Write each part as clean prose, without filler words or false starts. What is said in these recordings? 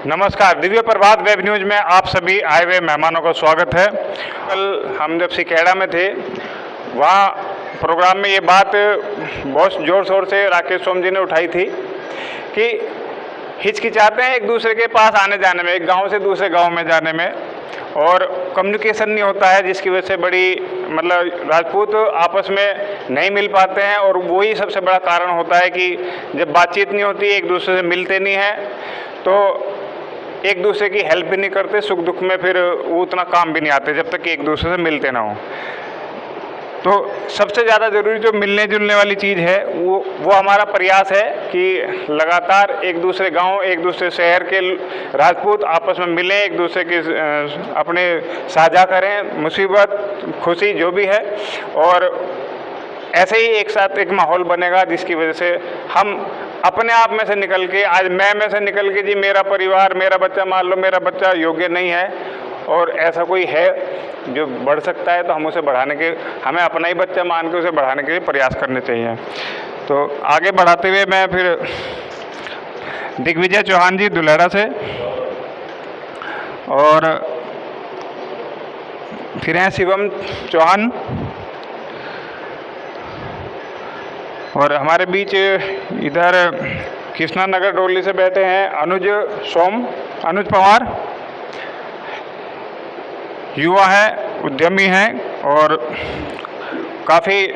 नमस्कार, दिव्य प्रभात web news में आप सभी आए हुए मेहमानों का स्वागत है। कल हम जब सिखेड़ा में थे, वहाँ प्रोग्राम में ये बात बहुत ज़ोर शोर से राकेश सोम जी ने उठाई थी कि हिचकिचाते हैं एक दूसरे के पास आने जाने में, एक गांव से दूसरे गांव में जाने में, और कम्युनिकेशन नहीं होता है, जिसकी वजह से बड़ी राजपूत आपस में नहीं मिल पाते हैं। और वही सबसे बड़ा कारण होता है कि जब बातचीत नहीं होती, एक दूसरे से मिलते नहीं हैं, तो एक दूसरे की हेल्प भी नहीं करते, सुख दुख में फिर वो उतना काम भी नहीं आते जब तक कि एक दूसरे से मिलते ना हो। तो सबसे ज़्यादा ज़रूरी जो मिलने जुलने वाली चीज़ है वो हमारा प्रयास है कि लगातार एक दूसरे गांव, एक दूसरे शहर के राजपूत आपस में मिलें, एक दूसरे के अपने साझा करें, मुसीबत खुशी जो भी है, और ऐसे ही एक साथ एक माहौल बनेगा जिसकी वजह से हम अपने आप में से निकल के, आज मैं में से निकल के जी मेरा परिवार, मेरा बच्चा, मान लो मेरा बच्चा योग्य नहीं है और ऐसा कोई है जो बढ़ सकता है, तो हम उसे बढ़ाने के, हमें अपना ही बच्चा मान के उसे बढ़ाने के लिए प्रयास करने चाहिए। तो आगे बढ़ाते हुए मैं फिर दिग्विजय चौहान जी दुलेड़ा से, और फिर हैं शिवम चौहान, और हमारे बीच इधर कृष्णा नगर डोली से बैठे हैं अनुज पवार, युवा हैं, उद्यमी हैं, और काफ़ी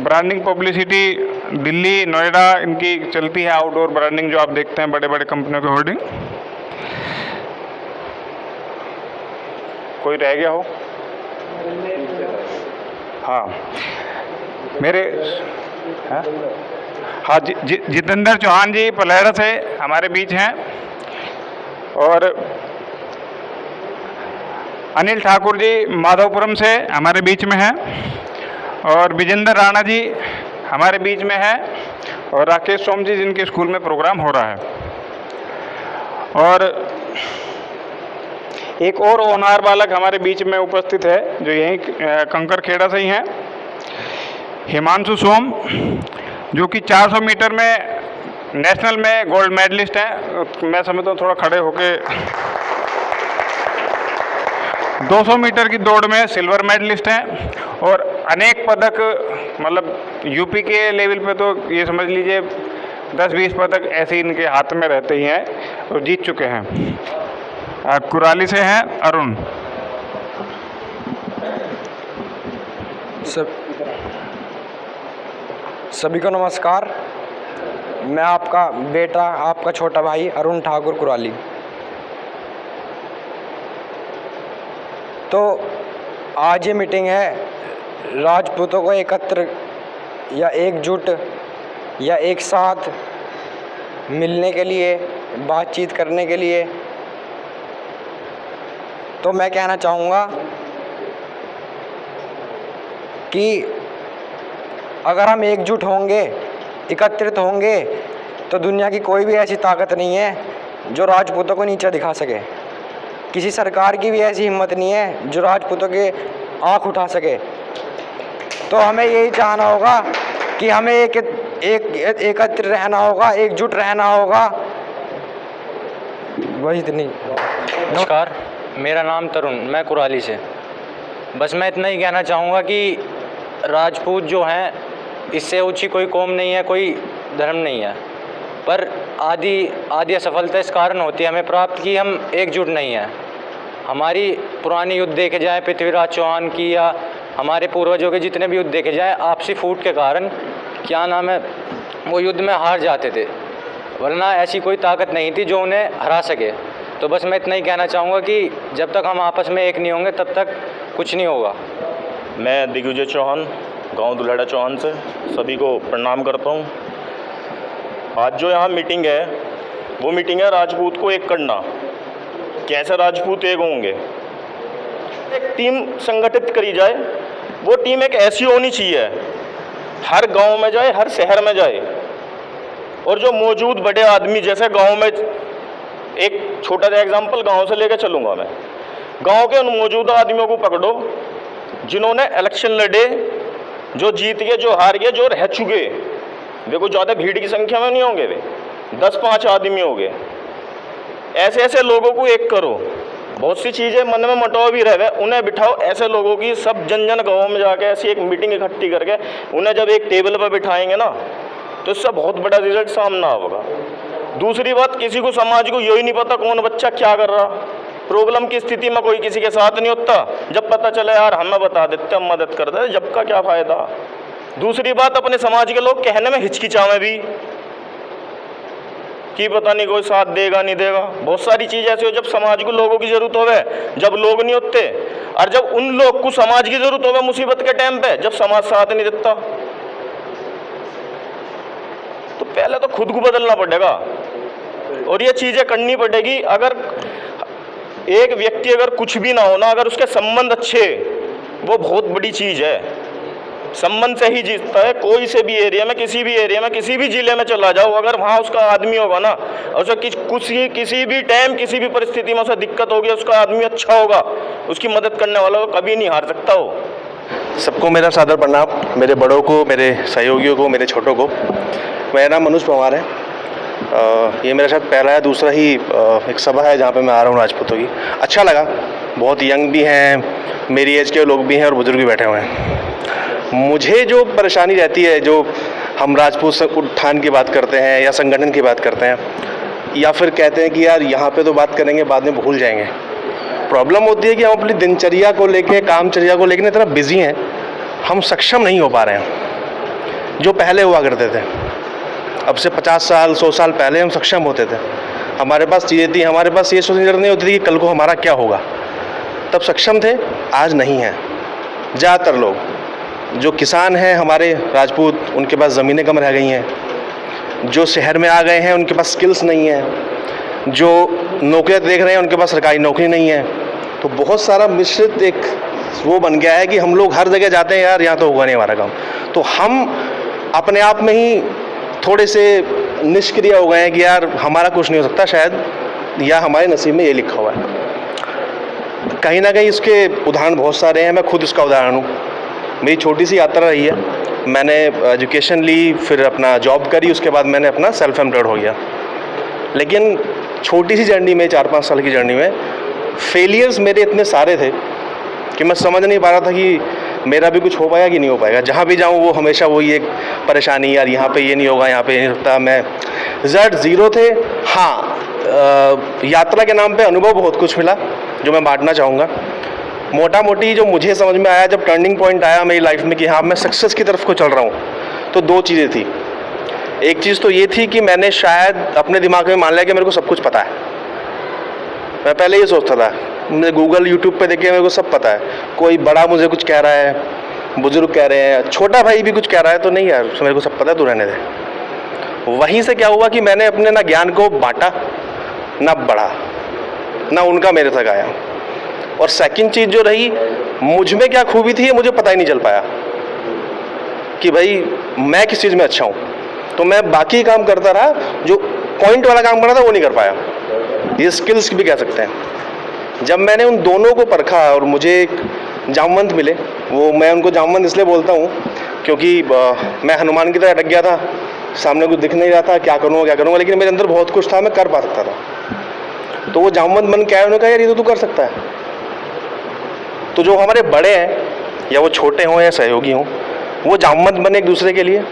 ब्रांडिंग पब्लिसिटी दिल्ली नोएडा इनकी चलती है, आउटडोर ब्रांडिंग जो आप देखते हैं बड़े बड़े कंपनियों के होर्डिंग। कोई रह गया हो? हाँ, मेरे हाँ जितेंद्र चौहान जी पलेड़ा से हमारे बीच हैं, और अनिल ठाकुर जी माधवपुरम से हमारे बीच में हैं, और विजेंद्र राणा जी हमारे बीच में हैं, और राकेश सोम जी जिनके स्कूल में प्रोग्राम हो रहा है, और एक और होनहार बालक हमारे बीच में उपस्थित है जो यहीं कंकर खेड़ा से ही हैं, हिमांशु सोम, जो कि 400 मीटर में नेशनल में गोल्ड मेडलिस्ट हैं। मैं समझता हूँ थोड़ा खड़े होके 200 मीटर की दौड़ में सिल्वर मेडलिस्ट हैं, और अनेक पदक, मतलब यूपी के लेवल पे तो ये समझ लीजिए 10-20 पदक ऐसे इनके हाथ में रहते ही हैं, और जीत चुके हैं। कुराली से हैं अरुण। सभी को नमस्कार। मैं आपका बेटा, आपका छोटा भाई अरुण ठाकुर कुराली। तो आज ये मीटिंग है राजपूतों को एकत्र या एकजुट या एक साथ मिलने के लिए, बातचीत करने के लिए। तो मैं कहना चाहूँगा कि अगर हम एकजुट होंगे, एकत्रित होंगे, तो दुनिया की कोई भी ऐसी ताकत नहीं है जो राजपूतों को नीचा दिखा सके। किसी सरकार की भी ऐसी हिम्मत नहीं है जो राजपूतों के आँख उठा सके। तो हमें यही चाहना होगा कि हमें एकत्र रहना होगा, एकजुट रहना होगा। वही इतनी। नमस्कार, मेरा नाम तरुण, मैं कुराली से। बस मैं इतना ही कहना चाहूँगा कि राजपूत जो हैं, इससे ऊंची कोई कौम नहीं है, कोई धर्म नहीं है, पर आदि असफलता इस कारण होती है हमें प्राप्त कि हम एकजुट नहीं हैं। हमारी पुरानी युद्ध देखे जाए, पृथ्वीराज चौहान की, या हमारे पूर्वजों के जितने भी युद्ध देखे जाए, आपसी फूट के कारण क्या नाम है, वो युद्ध में हार जाते थे, वरना ऐसी कोई ताकत नहीं थी जो उन्हें हरा सके। तो बस मैं इतना ही कहना चाहूँगा कि जब तक हम आपस में एक नहीं होंगे तब तक कुछ नहीं होगा। मैं दिग्विजय चौहान, गांव दुलेड़ा चौहान से सभी को प्रणाम करता हूं। आज जो यहाँ मीटिंग है वो मीटिंग है राजपूत को एक करना। कैसे राजपूत एक होंगे? एक टीम संगठित करी जाए। वो टीम एक ऐसी होनी चाहिए, हर गांव में जाए, हर शहर में जाए, और जो मौजूद बड़े आदमी, जैसे गांव में एक छोटा सा एग्जाम्पल गाँव से लेकर चलूँगा मैं, गाँव के उन मौजूदा आदमियों को पकड़ो जिन्होंने इलेक्शन लड़े, जो जीत गए, जो हार गए, जो रह चुके। देखो ज़्यादा भीड़ की संख्या में नहीं होंगे, वे 10-5 आदमी हो गए। ऐसे ऐसे लोगों को एक करो, बहुत सी चीज़ें मन में मटाव भी रह गए, उन्हें बिठाओ। ऐसे लोगों की सब जन जन गाँव में जाके ऐसी एक मीटिंग इकट्ठी करके उन्हें जब एक टेबल पर बिठाएंगे ना, तो इससे बहुत बड़ा रिजल्ट सामना होगा। दूसरी बात, किसी को समाज को यही नहीं पता कौन बच्चा क्या कर रहा। प्रॉब्लम की स्थिति में कोई किसी के साथ नहीं होता, जब पता चले यार हमें बता देते, हम मदद कर देते, जब का क्या फ़ायदा। दूसरी बात, अपने समाज के लोग कहने में हिचकिचावे भी कि पता नहीं कोई साथ देगा नहीं देगा। बहुत सारी चीज़ ऐसी हो जब समाज को लोगों की ज़रूरत होवे, जब लोग नहीं होते, और जब उन लोग को समाज की ज़रूरत होवे मुसीबत के टाइम पे, जब समाज साथ नहीं देता। तो पहले तो खुद को बदलना पड़ेगा और ये चीज़ें करनी पड़ेगी। अगर एक व्यक्ति अगर कुछ भी ना हो ना, अगर उसके संबंध अच्छे, वो बहुत बड़ी चीज़ है। संबंध से ही जीतता है। कोई से भी एरिया में, किसी भी एरिया में, किसी भी जिले में चला जाओ, अगर वहाँ उसका आदमी होगा ना, उसे किसी भी टाइम, किसी भी परिस्थिति में उसे दिक्कत होगी, उसका आदमी अच्छा होगा, उसकी मदद करने वाला हो, कभी नहीं हार सकता हो। सबको मेरा सादर प्रणाम, मेरे बड़ों को, मेरे सहयोगियों को, मेरे छोटों को। मेरा नाम मनोज पवार है। ये मेरा शायद पहला या दूसरा ही एक सभा है जहाँ पे मैं आ रहा हूँ राजपूतों की। अच्छा लगा, बहुत यंग भी हैं, मेरी एज के लोग भी हैं और बुजुर्ग भी बैठे हुए हैं। मुझे जो परेशानी रहती है, जो हम राजपूत उत्थान की बात करते हैं या संगठन की बात करते हैं, या फिर कहते हैं कि यार यहाँ पे तो बात करेंगे बाद में भूल जाएंगे। प्रॉब्लम होती है कि हम अपनी दिनचर्या को लेके, कामचर्या को लेकर इतना बिजी हैं, हम सक्षम नहीं हो पा रहे हैं जो पहले हुआ करते थे। अब से 50 साल 100 साल पहले हम सक्षम होते थे, हमारे पास चीज़ें थी, हमारे पास ये सोचने नहीं होती थी कि कल को हमारा क्या होगा। तब सक्षम थे, आज नहीं हैं। ज़्यादातर लोग जो किसान हैं हमारे राजपूत, उनके पास ज़मीनें कम रह गई हैं। जो शहर में आ गए हैं उनके पास स्किल्स नहीं है। जो नौकरियां देख रहे हैं उनके पास सरकारी नौकरी नहीं है। तो बहुत सारा मिश्रित एक वो बन गया है कि हम लोग हर जगह जाते हैं, यार यहाँ तो होगा नहीं हमारा काम। तो हम अपने आप में ही थोड़े से निष्क्रिय हो गए हैं कि यार हमारा कुछ नहीं हो सकता शायद, या हमारे नसीब में ये लिखा हुआ है। कहीं ना कहीं इसके उदाहरण बहुत सारे हैं, मैं खुद इसका उदाहरण हूँ। मेरी छोटी सी यात्रा रही है, मैंने एजुकेशन ली, फिर अपना जॉब करी, उसके बाद मैंने अपना सेल्फ एम्प्लॉयड हो गया। लेकिन छोटी सी जर्नी में, 4-5 साल की जर्नी में, फेलियर्स मेरे इतने सारे थे कि मैं समझ नहीं पा रहा था कि मेरा भी कुछ हो पाएगा कि नहीं हो पाएगा। जहाँ भी जाऊँ वो हमेशा वही एक परेशानी, यार यहाँ पे ये नहीं होगा, यहाँ पे ये नहीं होता। मैं रिजल्ट ज़ीरो थे। हाँ, यात्रा के नाम पे अनुभव बहुत कुछ मिला जो मैं बांटना चाहूँगा। मोटा मोटी जो मुझे समझ में आया, जब टर्निंग पॉइंट आया मेरी लाइफ में कि हाँ मैं सक्सेस की तरफ को चल रहा हूँ, तो 2 चीज़ें थी। एक चीज़ तो ये थी कि मैंने शायद अपने दिमाग में मान लिया कि मेरे को सब कुछ पता है। मैं पहले ये सोचता था, मुझे गूगल यूट्यूब पे देखे मेरे को सब पता है। कोई बड़ा मुझे कुछ कह रहा है, बुजुर्ग कह रहे हैं, छोटा भाई भी कुछ कह रहा है, तो नहीं यार मेरे को सब पता है, तू रहने दे। वहीं से क्या हुआ कि मैंने अपने ना ज्ञान को बांटा, ना बढ़ा, ना उनका मेरे तक आया। और सेकंड चीज़ जो रही, मुझ में क्या खूबी थी ये मुझे पता ही नहीं चल पाया कि भाई मैं किस चीज़ में अच्छा हूँ। तो मैं बाकी काम करता रहा, जो पॉइंट वाला काम करना था वो नहीं कर पाया। ये स्किल्स भी कह सकते हैं। जब मैंने उन दोनों को परखा और मुझे एक जामवंत मिले, वो मैं उनको जामवंत इसलिए बोलता हूँ क्योंकि मैं हनुमान की तरह अटक गया था, सामने कुछ दिख नहीं रहा था, क्या करूँगा, लेकिन मेरे अंदर बहुत कुछ था, मैं कर पा सकता था। तो वो जामवंत बन के आया, उन्होंने कहा यार ये तो तू कर सकता है। तो जो हमारे बड़े हैं, या वो छोटे हों या सहयोगी हों, वो जामवंत बने एक दूसरे के लिए।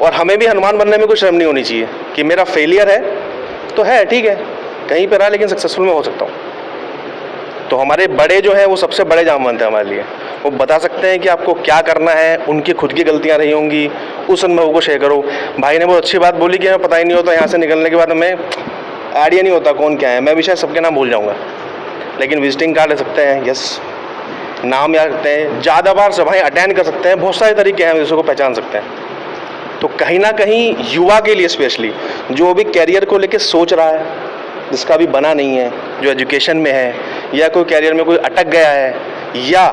और हमें भी हनुमान बनने में कोई शर्म नहीं होनी चाहिए कि मेरा फेलियर है तो है, ठीक है, कहीं पर रहा, लेकिन सक्सेसफुल मैं हो सकता हूँ। तो हमारे बड़े जो हैं वो सबसे बड़े जामवंत हैं हमारे लिए। वो बता सकते हैं कि आपको क्या करना है, उनकी खुद की गलतियाँ रही होंगी, उस अनुभव को शेयर करो। भाई ने बहुत अच्छी बात बोली कि हमें पता ही नहीं होता, यहाँ से निकलने के बाद हमें आइडिया नहीं होता कौन क्या है। मैं भी शायद सबके नाम भूल जाऊँगा, लेकिन विजिटिंग कार्ड ले सकते हैं, यस, नाम याद रखते हैं, ज़्यादा बार सभाएं अटेंड कर सकते हैं, बहुत सारे तरीके हैं दूसरों को पहचान सकते हैं। तो कहीं ना कहीं युवा के लिए स्पेशली, जो भी कैरियर को लेके सोच रहा है, जिसका भी बना नहीं है, जो एजुकेशन में है या कोई कैरियर में कोई अटक गया है, या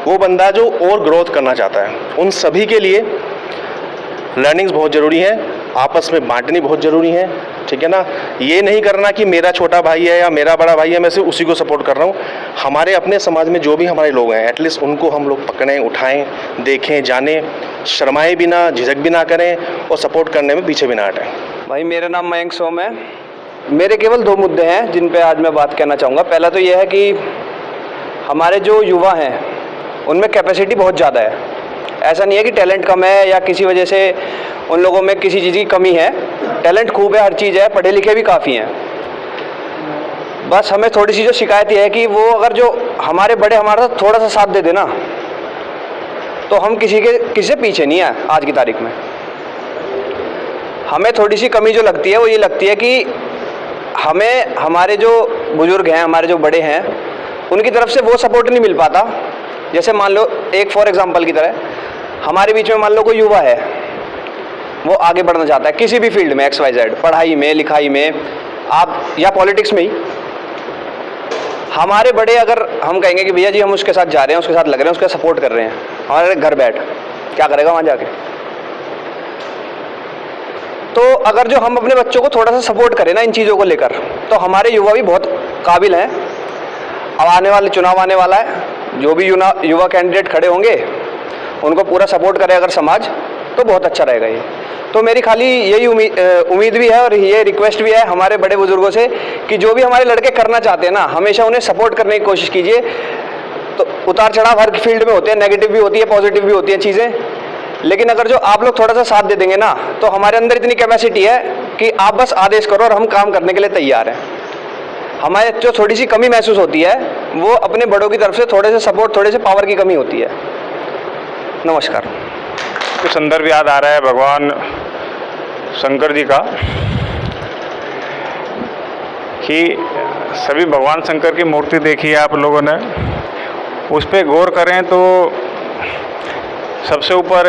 वो बंदा जो और ग्रोथ करना चाहता है, उन सभी के लिए लर्निंग्स बहुत ज़रूरी हैं, आपस में बांटनी बहुत ज़रूरी है, ठीक है ना। ये नहीं करना कि मेरा छोटा भाई है या मेरा बड़ा भाई है, मैं सिर्फ उसी को सपोर्ट कर रहा हूँ। हमारे अपने समाज में जो भी हमारे लोग हैं, एटलीस्ट उनको हम लोग पकड़ें, उठाएं, देखें, जानें, शर्माएं भी ना, झिझक भी ना करें और सपोर्ट करने में पीछे भी ना हटें। भाई मेरा नाम मयंक सोम है, मेरे केवल 2 मुद्दे हैं जिन पे आज मैं बात करना चाहूँगा। पहला तो यह है कि हमारे जो युवा हैं उनमें कैपेसिटी बहुत ज़्यादा है। ऐसा नहीं है कि टैलेंट कम है या किसी वजह से उन लोगों में किसी चीज़ की कमी है। टैलेंट खूब है, हर चीज़ है, पढ़े लिखे भी काफ़ी हैं। बस हमें थोड़ी सी जो शिकायत ये है कि वो अगर जो हमारे बड़े हमारे साथ थोड़ा सा साथ दे देना तो हम किसी से पीछे नहीं है। आज की तारीख में हमें थोड़ी सी कमी जो लगती है वो ये लगती है कि हमें हमारे जो बुज़ुर्ग हैं, हमारे जो बड़े हैं, उनकी तरफ से वो सपोर्ट नहीं मिल पाता। जैसे मान लो एक फॉर एग्जांपल की तरह हमारे बीच में मान लो कोई युवा है, वो आगे बढ़ना चाहता है किसी भी फील्ड में, XYZ, पढ़ाई में, लिखाई में, आप या पॉलिटिक्स में ही। हमारे बड़े अगर हम कहेंगे कि भैया जी हम उसके साथ जा रहे हैं, उसके साथ लग रहे हैं, उसका सपोर्ट कर रहे हैं, हमारे घर बैठ क्या करेगा वहाँ जाके? तो अगर जो हम अपने बच्चों को थोड़ा सा सपोर्ट करें ना इन चीज़ों को लेकर, तो हमारे युवा भी बहुत काबिल हैं। अब आने वाले चुनाव आने वाला है, जो भी युवा कैंडिडेट खड़े होंगे उनको पूरा सपोर्ट करे अगर समाज, तो बहुत अच्छा रहेगा ये। तो मेरी खाली यही उम्मीद भी है और ये रिक्वेस्ट भी है हमारे बड़े बुजुर्गों से कि जो भी हमारे लड़के करना चाहते हैं ना, हमेशा उन्हें सपोर्ट करने की कोशिश कीजिए। तो उतार चढ़ाव हर फील्ड में होते हैं, नेगेटिव भी होती है, पॉजिटिव भी होती हैं चीज़ें, लेकिन अगर जो आप लोग थोड़ा सा साथ दे देंगे ना, तो हमारे अंदर इतनी कैपेसिटी है कि आप बस आदेश करो और हम काम करने के लिए तैयार हैं। हमारे जो थोड़ी सी कमी महसूस होती है वो अपने बड़ों की तरफ से थोड़े से सपोर्ट, थोड़े से पावर की कमी होती है। नमस्कार। तो संदर्भ याद आ रहा है भगवान शंकर जी का कि सभी भगवान शंकर की मूर्ति देखी है आप लोगों ने, उस पर गौर करें तो सबसे ऊपर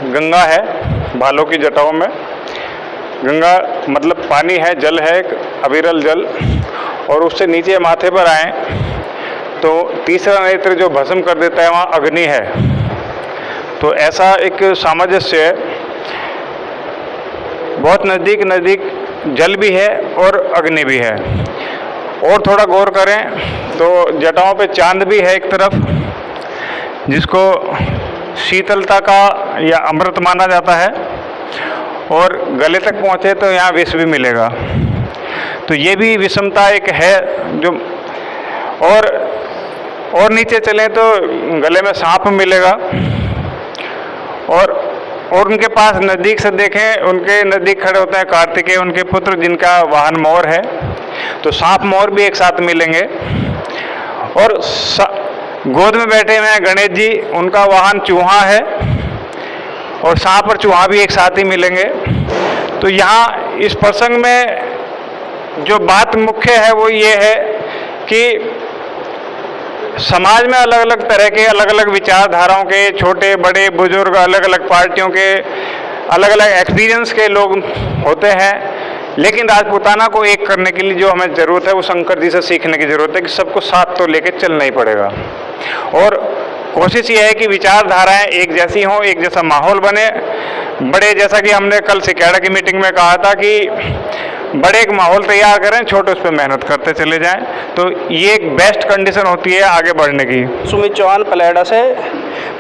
गंगा है बालों की जटाओं में। गंगा मतलब पानी है, जल है, एक अविरल जल, और उससे नीचे माथे पर आए तो तीसरा नेत्र जो भस्म कर देता है वहाँ अग्नि है। तो ऐसा एक सामंजस्य है, बहुत नज़दीक नज़दीक जल भी है और अग्नि भी है। और थोड़ा गौर करें तो जटाओं पे चांद भी है एक तरफ, जिसको शीतलता का या अमृत माना जाता है, और गले तक पहुँचे तो यहाँ विष भी मिलेगा। तो ये भी विषमता एक है जो, और नीचे चलें तो गले में सांप मिलेगा, और उनके पास नज़दीक से देखें, उनके नज़दीक खड़े होते हैं कार्तिकेय, उनके पुत्र, जिनका वाहन मोर है। तो सांप मोर भी एक साथ मिलेंगे। और गोद में बैठे हुए हैं गणेश जी, उनका वाहन चूहा है, और सांप और चूहा भी एक साथ ही मिलेंगे। तो यहाँ इस प्रसंग में जो बात मुख्य है वो ये है कि समाज में अलग अलग तरह के, अलग अलग विचारधाराओं के, छोटे बड़े बुजुर्ग, अलग अलग पार्टियों के, अलग अलग एक्सपीरियंस के लोग होते हैं। लेकिन राजपूताना को एक करने के लिए जो हमें ज़रूरत है वो शंकर जी से सीखने की ज़रूरत है कि सबको साथ तो लेके चलना ही पड़ेगा। और कोशिश ये है कि विचारधाराएं एक जैसी हों, एक जैसा माहौल बने। बड़े, जैसा कि हमने कल सिकेड़ा की मीटिंग में कहा था कि बड़े एक माहौल तैयार करें, छोटे उस पर मेहनत करते चले जाएं, तो ये एक बेस्ट कंडीशन होती है आगे बढ़ने की। सुमित चौहान पलेड़ा से।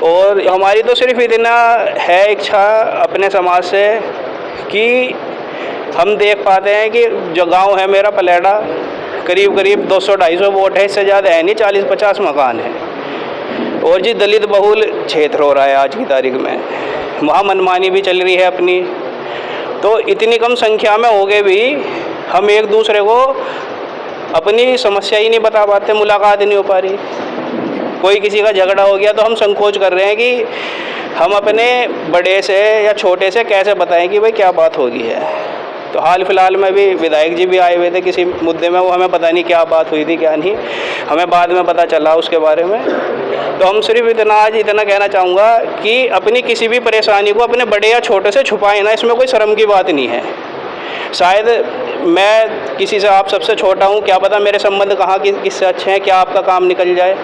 और हमारी तो सिर्फ इतना है इच्छा अपने समाज से कि हम देख पाते हैं कि जो गांव है मेरा पलेड़ा, करीब 200-250 वोट है, इससे ज़्यादा है नहीं, 40-50 मकान है। और जी दलित बहुल क्षेत्र हो रहा है आज की तारीख में, वहाँ मनमानी भी चल रही है अपनी। तो इतनी कम संख्या में हो गए भी हम एक दूसरे को अपनी समस्या ही नहीं बता पाते, मुलाकात ही नहीं हो पा रही। कोई किसी का झगड़ा हो गया तो हम संकोच कर रहे हैं कि हम अपने बड़े से या छोटे से कैसे बताएं कि भाई क्या बात हो गई है। तो हाल फिलहाल में भी विधायक जी भी आए हुए थे किसी मुद्दे में, वो हमें पता नहीं क्या बात हुई थी क्या नहीं, हमें बाद में पता चला उसके बारे में। तो हम सिर्फ इतना कहना चाहूँगा कि अपनी किसी भी परेशानी को अपने बड़े या छोटे से छुपाएं ना, इसमें कोई शर्म की बात नहीं है। शायद मैं किसी से, आप सबसे छोटा हूँ, क्या पता मेरे संबंध कहाँ किससे अच्छे हैं, क्या आपका काम निकल जाए।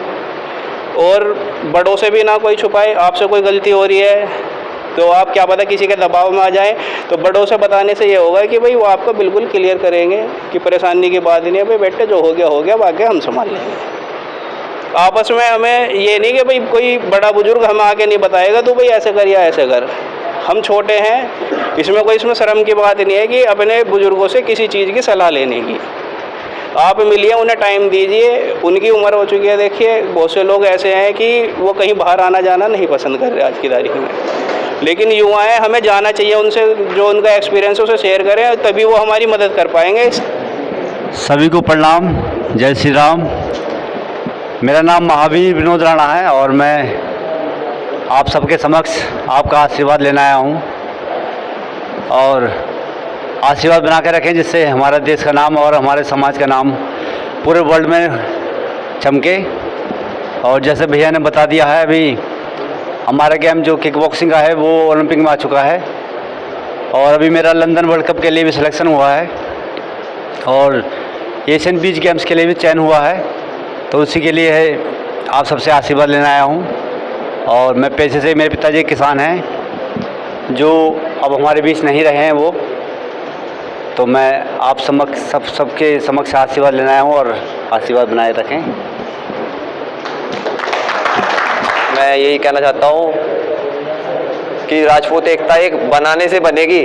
और बड़ों से भी ना कोई छुपाए, आपसे कोई गलती हो रही है तो आप क्या पता किसी के दबाव में आ जाएं, तो बड़ों से बताने से ये होगा कि भाई वो आपको बिल्कुल क्लियर करेंगे कि परेशानी की बात ही नहीं है, भाई बेटे जो हो गया बाकी हम संभाल लेंगे। आपस में हमें ये नहीं कि भाई कोई बड़ा बुजुर्ग हमें आके नहीं बताएगा तो भाई ऐसे कर या ऐसे कर। हम छोटे हैं, इसमें शर्म की बात नहीं है कि अपने बुज़ुर्गों से किसी चीज़ की सलाह लेने की। आप मिलिए, उन्हें टाइम दीजिए, उनकी उम्र हो चुकी है। देखिए बहुत से लोग ऐसे हैं कि वो कहीं बाहर आना जाना नहीं पसंद कर रहे आज की तारीख में, लेकिन युवा हैं, हमें जाना चाहिए उनसे, जो उनका एक्सपीरियंस है उसे शेयर करें, तभी वो हमारी मदद कर पाएंगे। सभी को प्रणाम, जय श्री राम। मेरा नाम महावीर विनोद राणा है और मैं आप सबके समक्ष आपका आशीर्वाद लेने आया हूँ, और आशीर्वाद बना के रखें जिससे हमारे देश का नाम और हमारे समाज का नाम पूरे वर्ल्ड में चमके। और जैसे भैया ने बता दिया है, अभी हमारा गेम जो किक बॉक्सिंग का है वो ओलंपिक में आ चुका है, और अभी मेरा लंदन वर्ल्ड कप के लिए भी सिलेक्शन हुआ है, और एशियन बीच गेम्स के लिए भी चयन हुआ है। तो उसी के लिए है आप सबसे आशीर्वाद लेने आया हूँ। और मैं पेशे से, मेरे पिताजी किसान हैं जो अब हमारे बीच नहीं रहे हैं वो, तो मैं आप सबके समक्ष आशीर्वाद लेने आया हूँ, और आशीर्वाद बनाए रखें। मैं यही कहना चाहता हूँ कि राजपूत एकता एक बनाने से बनेगी,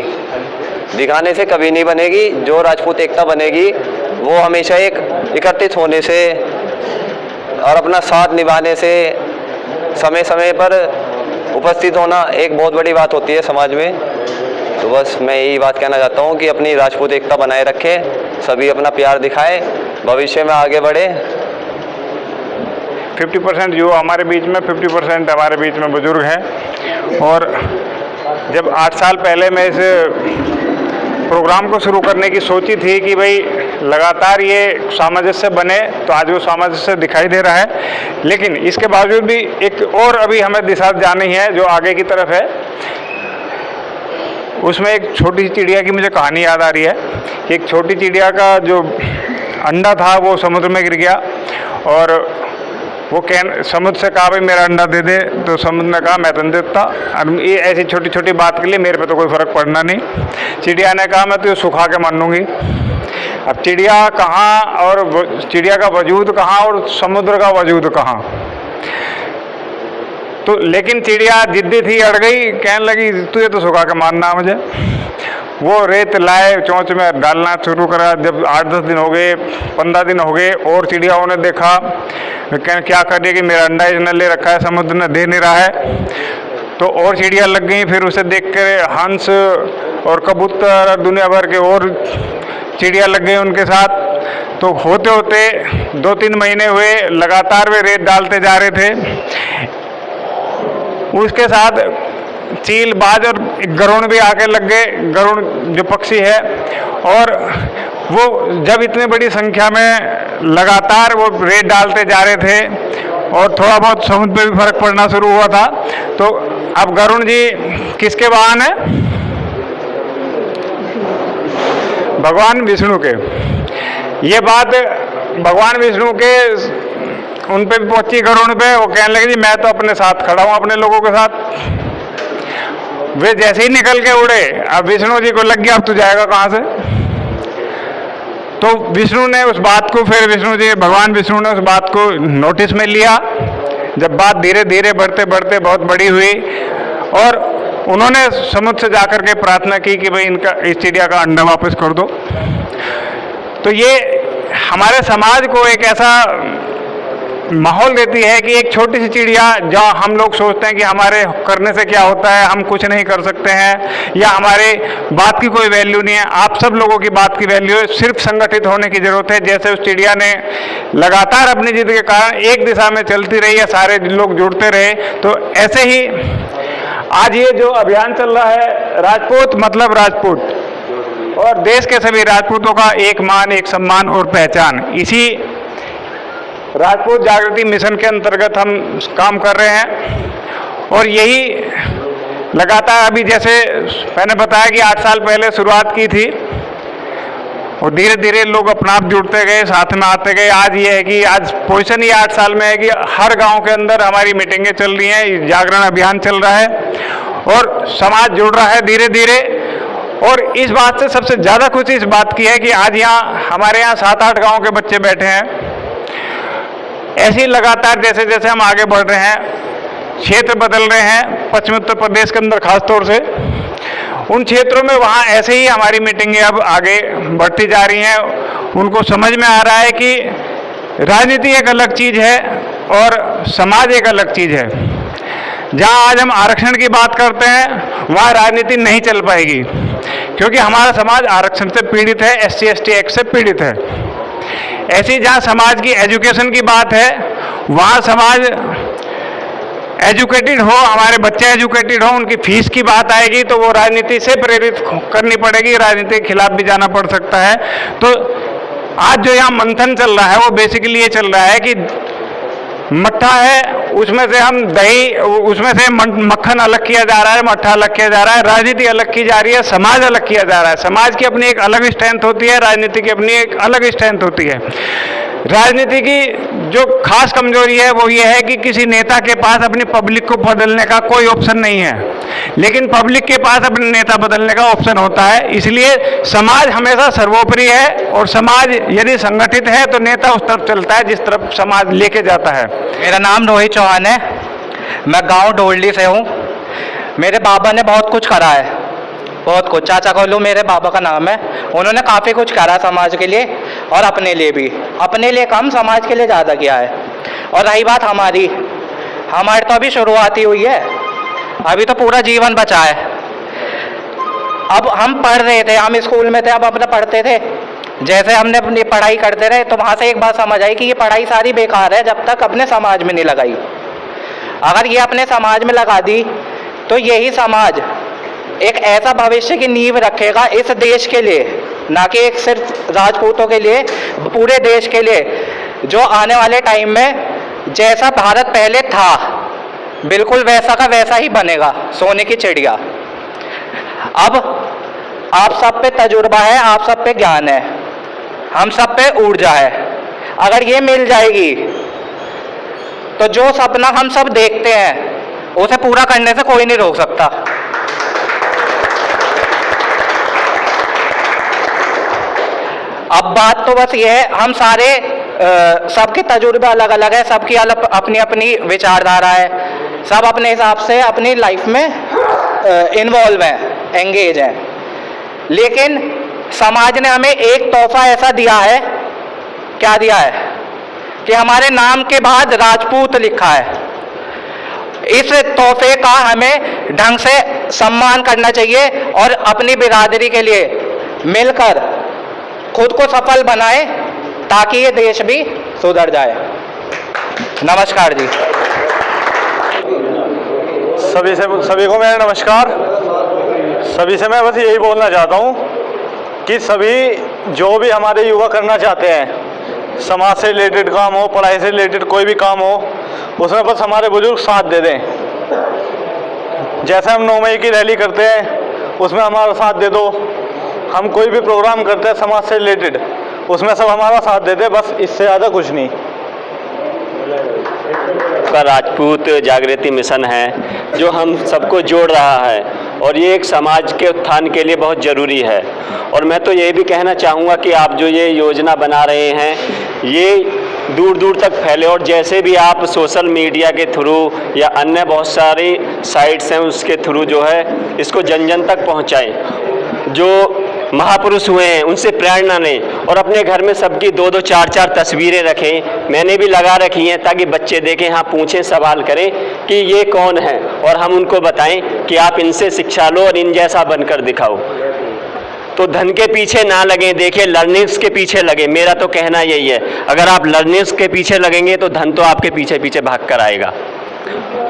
दिखाने से कभी नहीं बनेगी। जो राजपूत एकता बनेगी वो हमेशा एक एकत्रित होने से और अपना साथ निभाने से, समय समय पर उपस्थित होना एक बहुत बड़ी बात होती है समाज में। तो बस मैं यही बात कहना चाहता हूँ कि अपनी राजपूत एकता बनाए रखें, सभी अपना प्यार दिखाएं, भविष्य में आगे बढ़े। 50% युवा हमारे बीच में, 50% हमारे बीच में बुजुर्ग हैं। और जब 8 साल पहले मैं इस प्रोग्राम को शुरू करने की सोची थी कि भाई लगातार ये सामंजस्य बने, तो आज वो सामंजस्य दिखाई दे रहा है। लेकिन इसके बावजूद भी एक और अभी हमें दिशा जानी है जो आगे की तरफ है। उसमें एक छोटी सी चिड़िया की मुझे कहानी याद आ रही है। एक छोटी चिड़िया का जो अंडा था वो समुद्र में गिर गया, और वो समुद्र से कहा भाई मेरा अंडा दे दे, तो समुद्र ने कहा मैं तो नहीं देता। और ये ऐसी छोटी छोटी बात के लिए मेरे पे तो कोई फ़र्क पड़ना नहीं। चिड़िया ने कहा मैं तो सुखा के मान लूँगी। अब चिड़िया कहाँ, और चिड़िया का वजूद कहाँ, और समुद्र का वजूद कहाँ। तो लेकिन चिड़िया जिद्दी थी, अड़ गई, कहने लगी तुझे तो सुखा के मारना मुझे। वो रेत लाए, चोंच में डालना शुरू करा। जब 8-10 दिन हो गए, 15 दिन हो गए, और चिड़ियाओं ने देखा, कहने क्या कर रही है कि मेरा अंडा इसने ले रखा है, समुद्र ने दे नहीं रहा है। तो और चिड़िया लग गई। फिर उसे देख कर हंस और कबूतर, दुनिया भर के और चिड़िया लग गई उनके साथ। तो होते होते 2-3 महीने हुए, लगातार वे रेत डालते जा रहे थे। उसके साथ चील, बाज और गरुड़ भी आके लग गए, गरुड़ जो पक्षी है। और वो जब इतनी बड़ी संख्या में लगातार वो रेत डालते जा रहे थे, और थोड़ा बहुत समुद्र पे भी फर्क पड़ना शुरू हुआ था। तो अब गरुड़ जी किसके वाहन है? भगवान विष्णु के। ये बात भगवान विष्णु के उन पे भी पहुंची, गरुड़ पे। वो कहने लगे जी मैं तो अपने साथ खड़ा हूँ, अपने लोगों के साथ। वे जैसे ही निकल के उड़े, अब विष्णु जी को लग गया अब तू जाएगा कहाँ से। तो विष्णु ने उस बात को, फिर विष्णु जी, भगवान विष्णु ने उस बात को नोटिस में लिया। जब बात धीरे धीरे बढ़ते बढ़ते बहुत बड़ी हुई, और उन्होंने समुद्र से जाकर के प्रार्थना की कि भाई इस चिड़िया का अंडा वापस कर दो। तो ये हमारे समाज को एक ऐसा माहौल देती है कि एक छोटी सी चिड़िया, जहाँ हम लोग सोचते हैं कि हमारे करने से क्या होता है, हम कुछ नहीं कर सकते हैं, या हमारे बात की कोई वैल्यू नहीं है। आप सब लोगों की बात की वैल्यू है, सिर्फ संगठित होने की ज़रूरत है। जैसे उस चिड़िया ने लगातार अपनी जिद के कारण एक दिशा में चलती रही है, सारे लोग जुड़ते रहे। तो ऐसे ही आज ये जो अभियान चल रहा है, राजपूत मतलब राजपूत, और देश के सभी राजपूतों का एक मान, एक सम्मान और पहचान, इसी राजपूत जागृति मिशन के अंतर्गत हम काम कर रहे हैं। और यही लगातार, अभी जैसे मैंने बताया कि 8 साल पहले शुरुआत की थी, और धीरे धीरे लोग अपना आप जुड़ते गए, साथ में आते गए। आज ये है कि आज पोजीशन ये 8 साल में है कि हर गांव के अंदर हमारी मीटिंगें चल रही हैं, जागरण अभियान चल रहा है, और समाज जुड़ रहा है धीरे धीरे। और इस बात से सबसे ज़्यादा खुशी इस बात की है कि आज यहाँ हमारे यहाँ 7-8 गाँव के बच्चे बैठे हैं। ऐसे ही लगातार जैसे जैसे हम आगे बढ़ रहे हैं, क्षेत्र बदल रहे हैं, पश्चिमी उत्तर प्रदेश के अंदर खास तौर से उन क्षेत्रों में वहाँ ऐसे ही हमारी मीटिंगें अब आगे बढ़ती जा रही हैं। उनको समझ में आ रहा है कि राजनीति एक अलग चीज़ है और समाज एक अलग चीज़ है। जहाँ आज हम आरक्षण की बात करते हैं वहाँ राजनीति नहीं चल पाएगी, क्योंकि हमारा समाज आरक्षण से पीड़ित है, SC/ST एक्ट से पीड़ित है। ऐसी जहाँ समाज की एजुकेशन की बात है वहाँ समाज एजुकेटेड हो, हमारे बच्चे एजुकेटेड हो, उनकी फीस की बात आएगी तो वो राजनीति से प्रेरित करनी पड़ेगी, राजनीति के खिलाफ भी जाना पड़ सकता है। तो आज जो यहाँ मंथन चल रहा है वो बेसिकली ये चल रहा है कि मट्ठा है, उसमें से हम दही, उसमें से मक्खन अलग किया जा रहा है, मट्ठा अलग किया जा रहा है, राजनीति अलग की जा रही है, समाज अलग किया जा रहा है। समाज की अपनी एक अलग स्ट्रेंथ होती है, राजनीति की अपनी एक अलग स्ट्रेंथ होती है। राजनीति की जो खास कमजोरी है वो ये है कि किसी नेता के पास अपनी पब्लिक को बदलने का कोई ऑप्शन नहीं है, लेकिन पब्लिक के पास अपने नेता बदलने का ऑप्शन होता है। इसलिए समाज हमेशा सर्वोपरि है, और समाज यदि संगठित है तो नेता उस तरफ चलता है जिस तरफ समाज लेके जाता है। मेरा नाम रोहित चौहान है, मैं गांव डोलडी से हूँ। मेरे बाबा ने बहुत कुछ करा है, बहुत कुछ। चाचा कोल्लू मेरे बाबा का नाम है। उन्होंने काफ़ी कुछ करा समाज के लिए और अपने लिए भी, अपने लिए कम, समाज के लिए ज़्यादा किया है। और रही बात हमारी तो अभी शुरुआत ही हुई है, अभी तो पूरा जीवन बचा है। अब हम पढ़ रहे थे, हम स्कूल में थे, अब अपना पढ़ते थे, जैसे हमने अपनी पढ़ाई करते रहे तो वहाँ से एक बात समझ आई कि ये पढ़ाई सारी बेकार है जब तक अपने समाज में नहीं लगाई। अगर ये अपने समाज में लगा दी तो यही समाज एक ऐसा भविष्य की नींव रखेगा इस देश के लिए, ना कि एक सिर्फ राजपूतों के लिए, पूरे देश के लिए, जो आने वाले टाइम में जैसा भारत पहले था बिल्कुल वैसा का वैसा ही बनेगा, सोने की चिड़िया। अब आप सब पे तजुर्बा है, आप सब पे ज्ञान है, हम सब पे ऊर्जा है। अगर ये मिल जाएगी तो जो सपना हम सब देखते हैं उसे पूरा करने से कोई नहीं रोक सकता। अब बात तो बस ये है, हम सारे सबके तजुर्बे अलग अलग है, सबकी अपनी अपनी विचारधारा है, सब अपने हिसाब से अपनी लाइफ में इन्वॉल्व हैं, एंगेज हैं। लेकिन समाज ने हमें एक तोहफा ऐसा दिया है, क्या दिया है कि हमारे नाम के बाद राजपूत लिखा है। इस तोहफे का हमें ढंग से सम्मान करना चाहिए और अपनी बिरादरी के लिए मिलकर खुद को सफल बनाए ताकि ये देश भी सुधर जाए। नमस्कार जी। सभी को मेरा नमस्कार। सभी से मैं बस यही बोलना चाहता हूँ कि सभी जो भी हमारे युवा करना चाहते हैं, समाज से रिलेटेड काम हो, पढ़ाई से रिलेटेड कोई भी काम हो, उसमें बस हमारे बुजुर्ग साथ दे दें। जैसे हम 9 मई की रैली करते हैं उसमें हमारा साथ दे दो, हम कोई भी प्रोग्राम करते हैं समाज से रिलेटेड उसमें सब हमारा साथ देते, बस इससे ज़्यादा कुछ नहीं। का राजपूत जागृति मिशन है जो हम सबको जोड़ रहा है और ये एक समाज के उत्थान के लिए बहुत ज़रूरी है। और मैं तो ये भी कहना चाहूँगा कि आप जो ये योजना बना रहे हैं ये दूर दूर तक फैले, और जैसे भी आप सोशल मीडिया के थ्रू या अन्य बहुत सारी साइट्स हैं उसके थ्रू जो है इसको जन जन तक पहुँचाएँ। जो महापुरुष हुए हैं उनसे प्रेरणा लें और अपने घर में सबकी 2-2, 4-4 तस्वीरें रखें। मैंने भी लगा रखी हैं ताकि बच्चे देखें, हाँ पूछें, सवाल करें कि ये कौन है, और हम उनको बताएं कि आप इनसे शिक्षा लो और इन जैसा बनकर दिखाओ। तो धन के पीछे ना लगें, देखिए लर्निंग्स के पीछे लगे। मेरा तो कहना यही है, अगर आप लर्निंग्स के पीछे लगेंगे तो धन तो आपके पीछे पीछे भाग कर आएगा।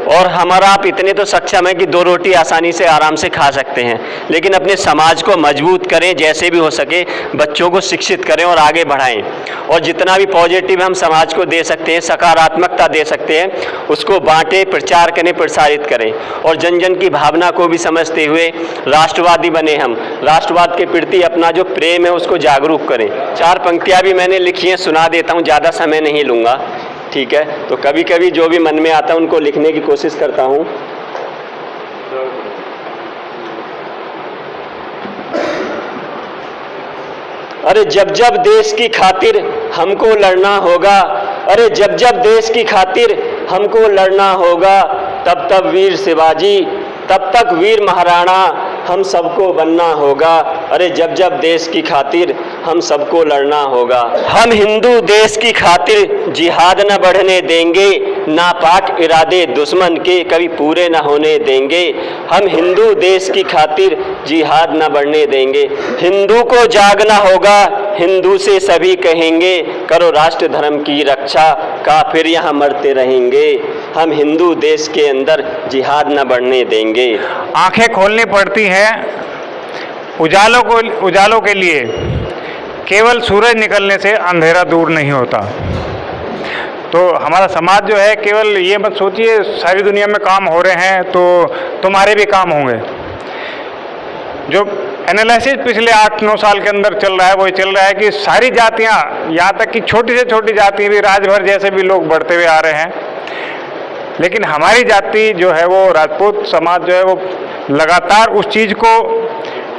और हमारा आप इतने तो सक्षम है कि 2 रोटी आसानी से आराम से खा सकते हैं, लेकिन अपने समाज को मजबूत करें, जैसे भी हो सके बच्चों को शिक्षित करें और आगे बढ़ाएं। और जितना भी पॉजिटिव हम समाज को दे सकते हैं, सकारात्मकता दे सकते हैं, उसको बांटें, प्रचार करें, प्रसारित करें। और जन जन की भावना को भी समझते हुए राष्ट्रवादी बने हम, राष्ट्रवाद के प्रति अपना जो प्रेम है उसको जागरूक करें। 4 पंक्तियाँ भी मैंने लिखी हैं, सुना देता हूँ, ज़्यादा समय नहीं लूँगा, ठीक है। तो कभी कभी जो भी मन में आता है उनको लिखने की कोशिश करता हूँ। अरे जब जब देश की खातिर हमको लड़ना होगा, अरे जब जब देश की खातिर हमको लड़ना होगा, तब तब वीर शिवाजी, तब तक वीर महाराणा, हम सबको बनना होगा। अरे जब जब देश की खातिर हम सबको लड़ना होगा। हम हिंदू देश की खातिर जिहाद न बढ़ने देंगे, नापाक इरादे दुश्मन के कभी पूरे न होने देंगे। हम हिंदू देश की खातिर जिहाद न बढ़ने देंगे। हिंदू को जागना होगा, हिंदू से सभी कहेंगे, करो राष्ट्र धर्म की रक्षा, काफिर यहाँ मरते रहेंगे। हम हिंदू देश के अंदर जिहाद न बढ़ने देंगे। आंखें खोलनी पड़ती हैं उजालों के लिए, केवल सूरज निकलने से अंधेरा दूर नहीं होता। तो हमारा समाज जो है, केवल ये मत सोचिए सारी दुनिया में काम हो रहे हैं तो तुम्हारे भी काम होंगे। जो एनालिसिस पिछले 8-9 साल के अंदर चल रहा है वो चल रहा है कि सारी जातियां, यहाँ तक कि छोटी से छोटी जाति भी, राजभर जैसे भी लोग बढ़ते हुए आ रहे हैं, लेकिन हमारी जाति जो है वो राजपूत समाज जो है वो लगातार उस चीज़ को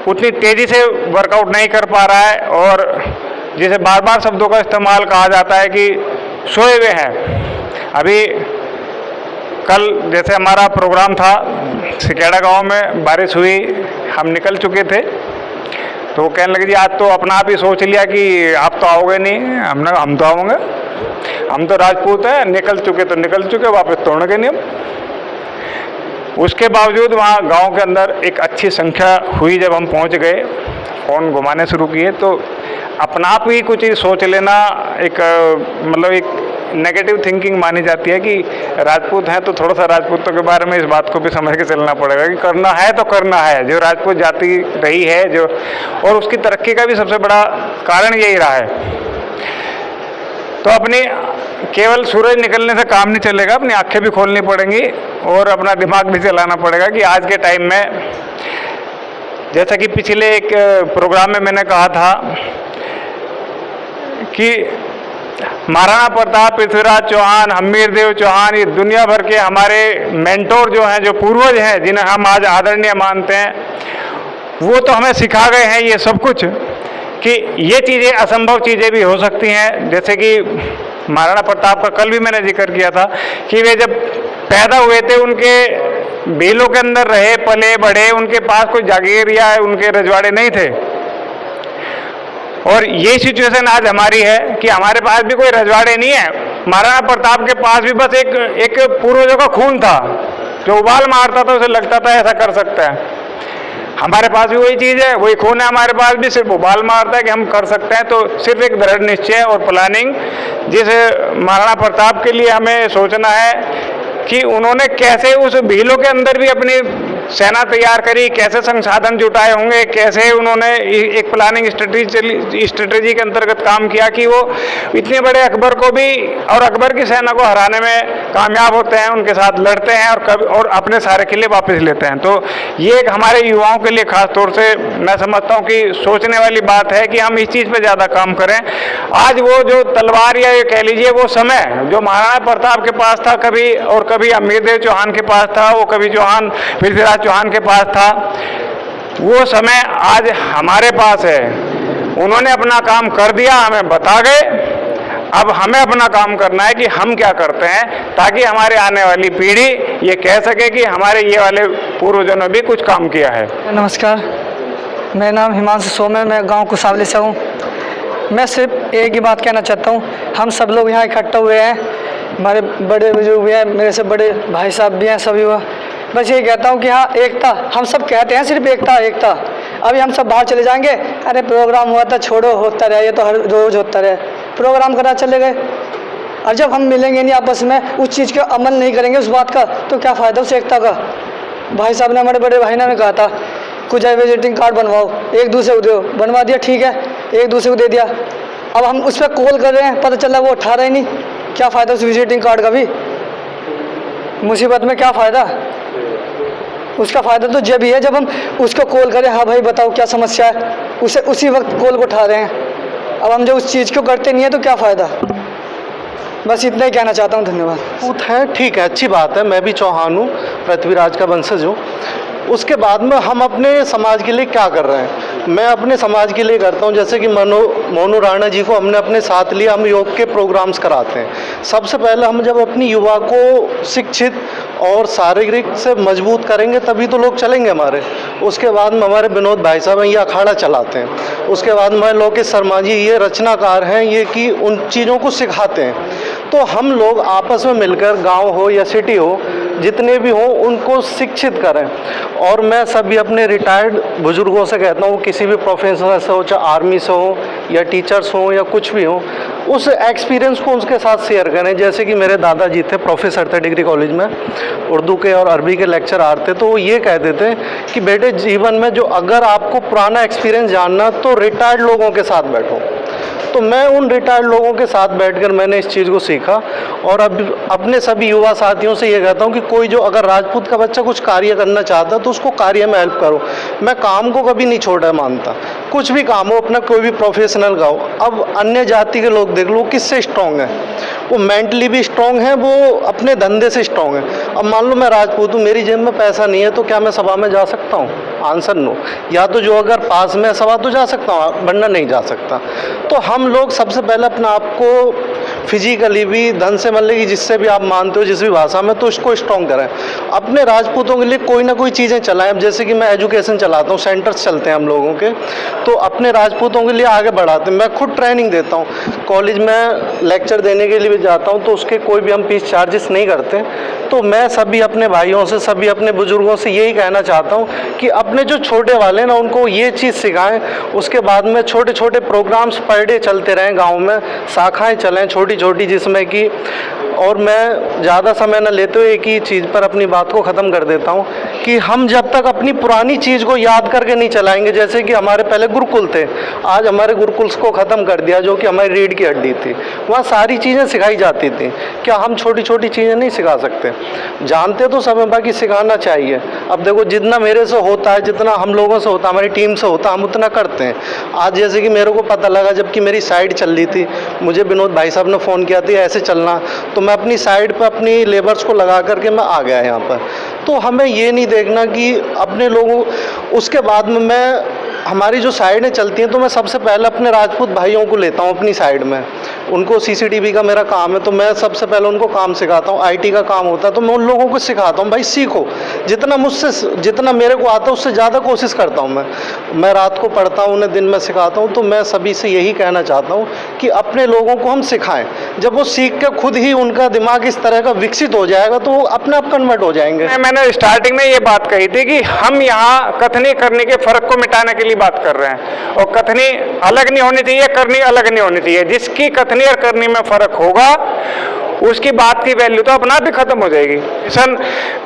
उतनी तेज़ी से वर्कआउट नहीं कर पा रहा है। और जिसे बार बार शब्दों का इस्तेमाल कहा जाता है कि सोए हुए हैं। अभी कल जैसे हमारा प्रोग्राम था सिकेड़ा गांव में, बारिश हुई, हम निकल चुके थे, तो वो कहने लगे जी आज तो अपना आप ही सोच लिया कि आप तो आओगे नहीं। हमने हम तो आऊँगे, हम तो राजपूत हैं, निकल चुके तो निकल चुके, वापस तोड़ेंगे नहीं हम। उसके बावजूद वहाँ गांव के अंदर एक अच्छी संख्या हुई। जब हम पहुँच गए, फ़ोन घुमाने शुरू किए, तो अपना आप ही कुछ सोच लेना एक मतलब एक नेगेटिव थिंकिंग मानी जाती है कि राजपूत हैं तो थोड़ा सा राजपूतों के बारे में इस बात को भी समझ के चलना पड़ेगा कि करना है तो करना है। जो राजपूत जाति रही है जो, और उसकी तरक्की का भी सबसे बड़ा कारण यही रहा है। तो अपनी केवल सूरज निकलने से काम नहीं चलेगा, अपनी आंखें भी खोलनी पड़ेंगी और अपना दिमाग भी चलाना पड़ेगा कि आज के टाइम में, जैसा कि पिछले एक प्रोग्राम में मैंने कहा था कि महाराणा प्रताप, पृथ्वीराज चौहान, हमीर देव चौहान, ये दुनिया भर के हमारे मेंटोर जो हैं, जो पूर्वज हैं, जिन्हें हम आज आदरणीय मानते हैं, वो तो हमें सिखा गए हैं ये सब कुछ कि ये चीज़ें असंभव चीज़ें भी हो सकती हैं। जैसे कि महाराणा प्रताप का कल भी मैंने जिक्र किया था कि वे जब पैदा हुए थे, उनके बेलों के अंदर रहे, पले बढ़े, उनके पास कोई जागीर या उनके रजवाड़े नहीं थे। और ये सिचुएशन आज हमारी है कि हमारे पास भी कोई रजवाड़े नहीं है। महाराणा प्रताप के पास भी बस एक पूर्वजों का खून था जो उबाल मारता था, उसे लगता था ऐसा कर सकता है। हमारे पास भी वही चीज़ है, वही खून है हमारे पास भी, सिर्फ उबाल मारता है कि हम कर सकते हैं। तो सिर्फ एक दृढ़ निश्चय और प्लानिंग, जिस महाराणा प्रताप के लिए हमें सोचना है कि उन्होंने कैसे उस भीलों के अंदर भी अपनी सेना तैयार करी, कैसे संसाधन जुटाए होंगे, कैसे उन्होंने एक प्लानिंग स्ट्रेटेजी के अंतर्गत काम किया कि वो इतने बड़े अकबर को भी और अकबर की सेना को हराने में कामयाब होते हैं, उनके साथ लड़ते हैं और अपने सारे किले वापस लेते हैं। तो ये एक हमारे युवाओं के लिए खास तौर से मैं समझता हूँ कि सोचने वाली बात है कि हम इस चीज़ पर ज़्यादा काम करें। आज वो जो तलवार या ये कह लीजिए वो समय जो महाराणा प्रताप के पास था कभी, और कभी अमीरदेव चौहान के पास था, वो कभी पृथ्वीराज चौहान के पास था, वो समय आज हमारे पास है। उन्होंने अपना काम कर दिया, हमें बता गए, अब हमें अपना काम करना है कि हम क्या करते हैं ताकि हमारे आने वाली पीढ़ी ये कह सके कि हमारे ये वाले पूर्वजों ने भी कुछ काम किया है। नमस्कार, मेरा नाम हिमांशु सोम है, मैं गांव कुसावली से हूँ। मैं सिर्फ एक ही बात कहना चाहता हूँ, हम सब लोग यहाँ इकट्ठे हुए हैं, हमारे बड़े बुजुर्ग भी हैं, मेरे से बड़े भाई साहब भी हैं, सभी हुआ। बस ये कहता हूँ कि हाँ एकता, हम सब कहते हैं सिर्फ एकता एकता। अभी हम सब बाहर चले जाएंगे, अरे प्रोग्राम हुआ था, छोड़ो, होता रहे, ये तो हर रोज़ होता रहे, प्रोग्राम करना चले गए। और जब हम मिलेंगे नहीं आपस में, उस चीज़ का अमल नहीं करेंगे उस बात का, तो क्या फ़ायदा उस एकता का। भाई साहब ने, हमारे बड़े भाई ने हमें कहा था कुछ विजिटिंग कार्ड बनवाओ, एक दूसरे को दो, बनवा दिया, ठीक है, एक दूसरे को दे दिया। अब हम उस पर कॉल कर रहे हैं, पता चला वो उठा रहे ही नहीं, क्या फ़ायदा उस विजिटिंग कार्ड का भी। मुसीबत में क्या फ़ायदा, उसका फ़ायदा तो जब ही है जब हम उसको कॉल करें, हाँ भाई बताओ क्या समस्या है, उसे उसी वक्त कॉल को उठा रहे हैं। अब हम जो उस चीज़ को करते नहीं है तो क्या फ़ायदा। बस इतना ही कहना चाहता हूँ, धन्यवाद। है ठीक है, अच्छी बात है, मैं भी चौहान हूँ, पृथ्वीराज का वंशज हूँ। उसके बाद में हम अपने समाज के लिए क्या कर रहे हैं, मैं अपने समाज के लिए करता हूँ। जैसे कि मोनू राणा जी को हमने अपने साथ लिया, हम योग के प्रोग्राम्स कराते हैं। सबसे पहले हम जब अपनी युवा को शिक्षित और शारीरिक से मजबूत करेंगे तभी तो लोग चलेंगे हमारे। उसके बाद में हमारे विनोद भाई साहब हैं, ये अखाड़ा चलाते हैं। उसके बाद में लोकेश शर्मा जी, ये रचनाकार हैं, ये कि उन चीज़ों को सिखाते हैं। तो हम लोग आपस में मिलकर, गांव हो या सिटी हो, जितने भी हों उनको शिक्षित करें। और मैं सभी अपने रिटायर्ड बुजुर्गों से कहता हूँ, किसी भी प्रोफेशनल से हो, चाहे आर्मी से हो या टीचर्स हो या कुछ भी हो, उस एक्सपीरियंस को उसके साथ शेयर करें। जैसे कि मेरे दादाजी थे, प्रोफेसर थे डिग्री कॉलेज में, उर्दू के और अरबी के लेक्चरर थे। तो वो ये कहते थे कि बेटे जीवन में जो अगर आपको पुराना एक्सपीरियंस जानना तो रिटायर्ड लोगों के साथ बैठो। तो मैं उन रिटायर्ड लोगों के साथ बैठकर मैंने इस चीज़ को सीखा। और अब अपने सभी युवा साथियों से ये कहता हूँ कि कोई जो अगर राजपूत का बच्चा कुछ कार्य करना चाहता तो उसको कार्य में हेल्प करो। मैं काम को कभी नहीं छोटा मानता, कुछ भी काम हो, अपना कोई भी प्रोफेशनल का हो। अब अन्य जाति के लोग देख लो किससे स्ट्रॉन्ग है, वो मेंटली भी स्ट्रॉन्ग है, वो अपने धंधे से स्ट्रॉन्ग है। अब मान लो मैं राजपूत हूँ, मेरी जेब में पैसा नहीं है, तो क्या मैं सभा में जा सकता हूँ? Answer no. या तो जो अगर पास में सभा तो जा सकता हूँ, वरना नहीं जा सकता। तो हम लोग सबसे पहले अपने आप को फिजिकली भी, धन से मतलब कि जिससे भी आप मानते हो जिस भी भाषा में, तो इसको स्ट्रॉन्ग करें। अपने राजपूतों के लिए कोई ना कोई चीज़ें चलाएं। अब जैसे कि मैं एजुकेशन चलाता हूँ, सेंटर्स चलते हैं हम लोगों के, तो अपने राजपूतों के लिए आगे बढ़ाते हैं। मैं खुद ट्रेनिंग देता हूँ, कॉलेज में लेक्चर देने के लिए भी जाता हूँ, तो उसके कोई भी हम फीस चार्जेस नहीं करते। तो मैं सभी अपने भाइयों से, सभी अपने बुजुर्गों से यही कहना चाहता हूँ कि अपने जो छोटे वाले हैं ना, उनको ये चीज़ सिखाएं। उसके बाद में छोटे छोटे प्रोग्राम्स पर डे चलते रहें गाँव में, शाखाएँ चलें छोटी छोटी, जिसमें कि, और मैं ज़्यादा समय न लेते हुए एक ही चीज़ पर अपनी बात को ख़त्म कर देता हूँ कि हम जब तक अपनी पुरानी चीज़ को याद करके नहीं चलाएंगे, जैसे कि हमारे पहले गुरुकुल थे, आज हमारे गुरुकुल को ख़त्म कर दिया, जो कि हमारी रीढ़ की हड्डी थी, वहाँ सारी चीज़ें सिखाई जाती थी। क्या हम छोटी छोटी चीज़ें नहीं सिखा सकते? जानते तो सब हैं, बाकी सिखाना चाहिए। अब देखो, जितना मेरे से होता है, जितना हम लोगों से होता है, हमारी टीम से होता है, हम उतना करते हैं। आज जैसे कि मेरे को पता लगा, जबकि मेरी साइड चल रही थी, मुझे विनोद भाई साहब ने फ़ोन किया था ऐसे चलना, तो मैं अपनी साइड पर अपनी लेबर्स को लगा करके मैं आ गया यहाँ पर। तो हमें ये नहीं देखना कि अपने लोगों, उसके बाद में मैं, हमारी जो साइडें चलती हैं, तो मैं सबसे पहले अपने राजपूत भाइयों को लेता हूँ अपनी साइड में। उनको सीसीटीवी का मेरा काम है, तो मैं सबसे पहले उनको काम सिखाता हूँ। आईटी का काम होता है, तो मैं उन लोगों को सिखाता हूँ, भाई सीखो। जितना मुझसे, जितना मेरे को आता है उससे ज़्यादा कोशिश करता हूँ मैं रात को पढ़ता हूँ, उन्हें दिन में सिखाता हूँ। तो मैं सभी से यही कहना चाहता हूँ कि अपने लोगों को हम सिखाएं। जब वो सीख के खुद ही उनका दिमाग इस तरह का विकसित हो जाएगा, तो वो अपने आप कन्वर्ट हो जाएंगे। मैंने स्टार्टिंग में ये बात कही थी कि हम यहाँ कथनी करने के फ़र्क को मिटाने के लिए बात कर रहे हैं, और कथनी अलग नहीं होनी चाहिए, करनी अलग नहीं होनी चाहिए। जिसकी कथनी और करनी में फ़र्क होगा, उसकी बात की वैल्यू तो अपना भी खत्म हो जाएगी। मिशन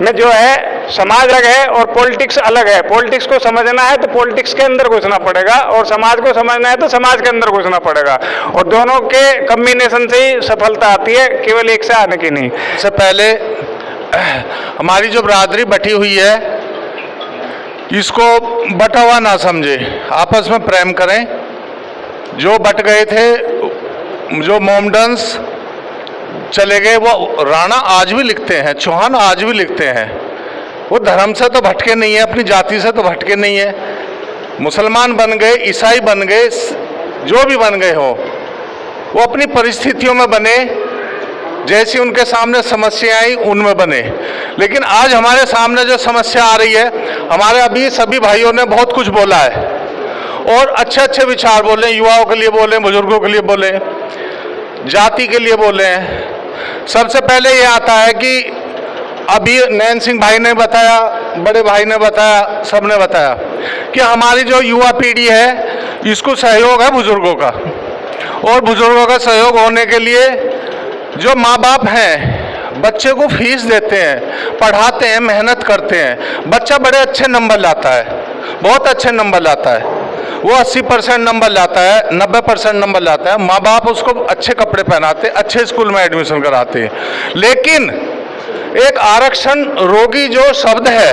में जो है समाज अलग है और पॉलिटिक्स अलग है। पॉलिटिक्स को समझना है तो पॉलिटिक्स के अंदर घुसना पड़ेगा, और समाज को समझना है तो समाज के अंदर घुसना पड़ेगा, और दोनों के कम्बिनेशन से ही सफलता आती है, केवल एक से आने की नहीं। इससे पहले हमारी जो बरादरी बटी हुई है, इसको बटा हुआ ना समझे, आपस में प्रेम करें। जो बट गए थे, जो मोमडन्स चले गए, वो राणा आज भी लिखते हैं, चौहान आज भी लिखते हैं। वो धर्म से तो भटके नहीं है, अपनी जाति से तो भटके नहीं है। मुसलमान बन गए, ईसाई बन गए, जो भी बन गए हो, वो अपनी परिस्थितियों में बने, जैसी उनके सामने समस्या आई उनमें बने। लेकिन आज हमारे सामने जो समस्या आ रही है, हमारे अभी सभी भाइयों ने बहुत कुछ बोला है, और अच्छे अच्छे विचार बोले, युवाओं के लिए बोले, बुजुर्गों के लिए बोले, जाति के लिए बोले हैं। सबसे पहले ये आता है कि अभी नैन सिंह भाई ने बताया, बड़े भाई ने बताया, सब ने बताया कि हमारी जो युवा पीढ़ी है, इसको सहयोग है बुजुर्गों का, और बुजुर्गों का सहयोग होने के लिए जो माँ बाप हैं, बच्चे को फीस देते हैं, पढ़ाते हैं, मेहनत करते हैं, बच्चा बड़े अच्छे नंबर लाता है, बहुत अच्छे नंबर लाता है, वो 80% नंबर लाता है, 90% नंबर लाता है। माँ बाप उसको अच्छे कपड़े पहनाते, अच्छे स्कूल में एडमिशन कराते हैं। लेकिन एक आरक्षण रोगी जो शब्द है,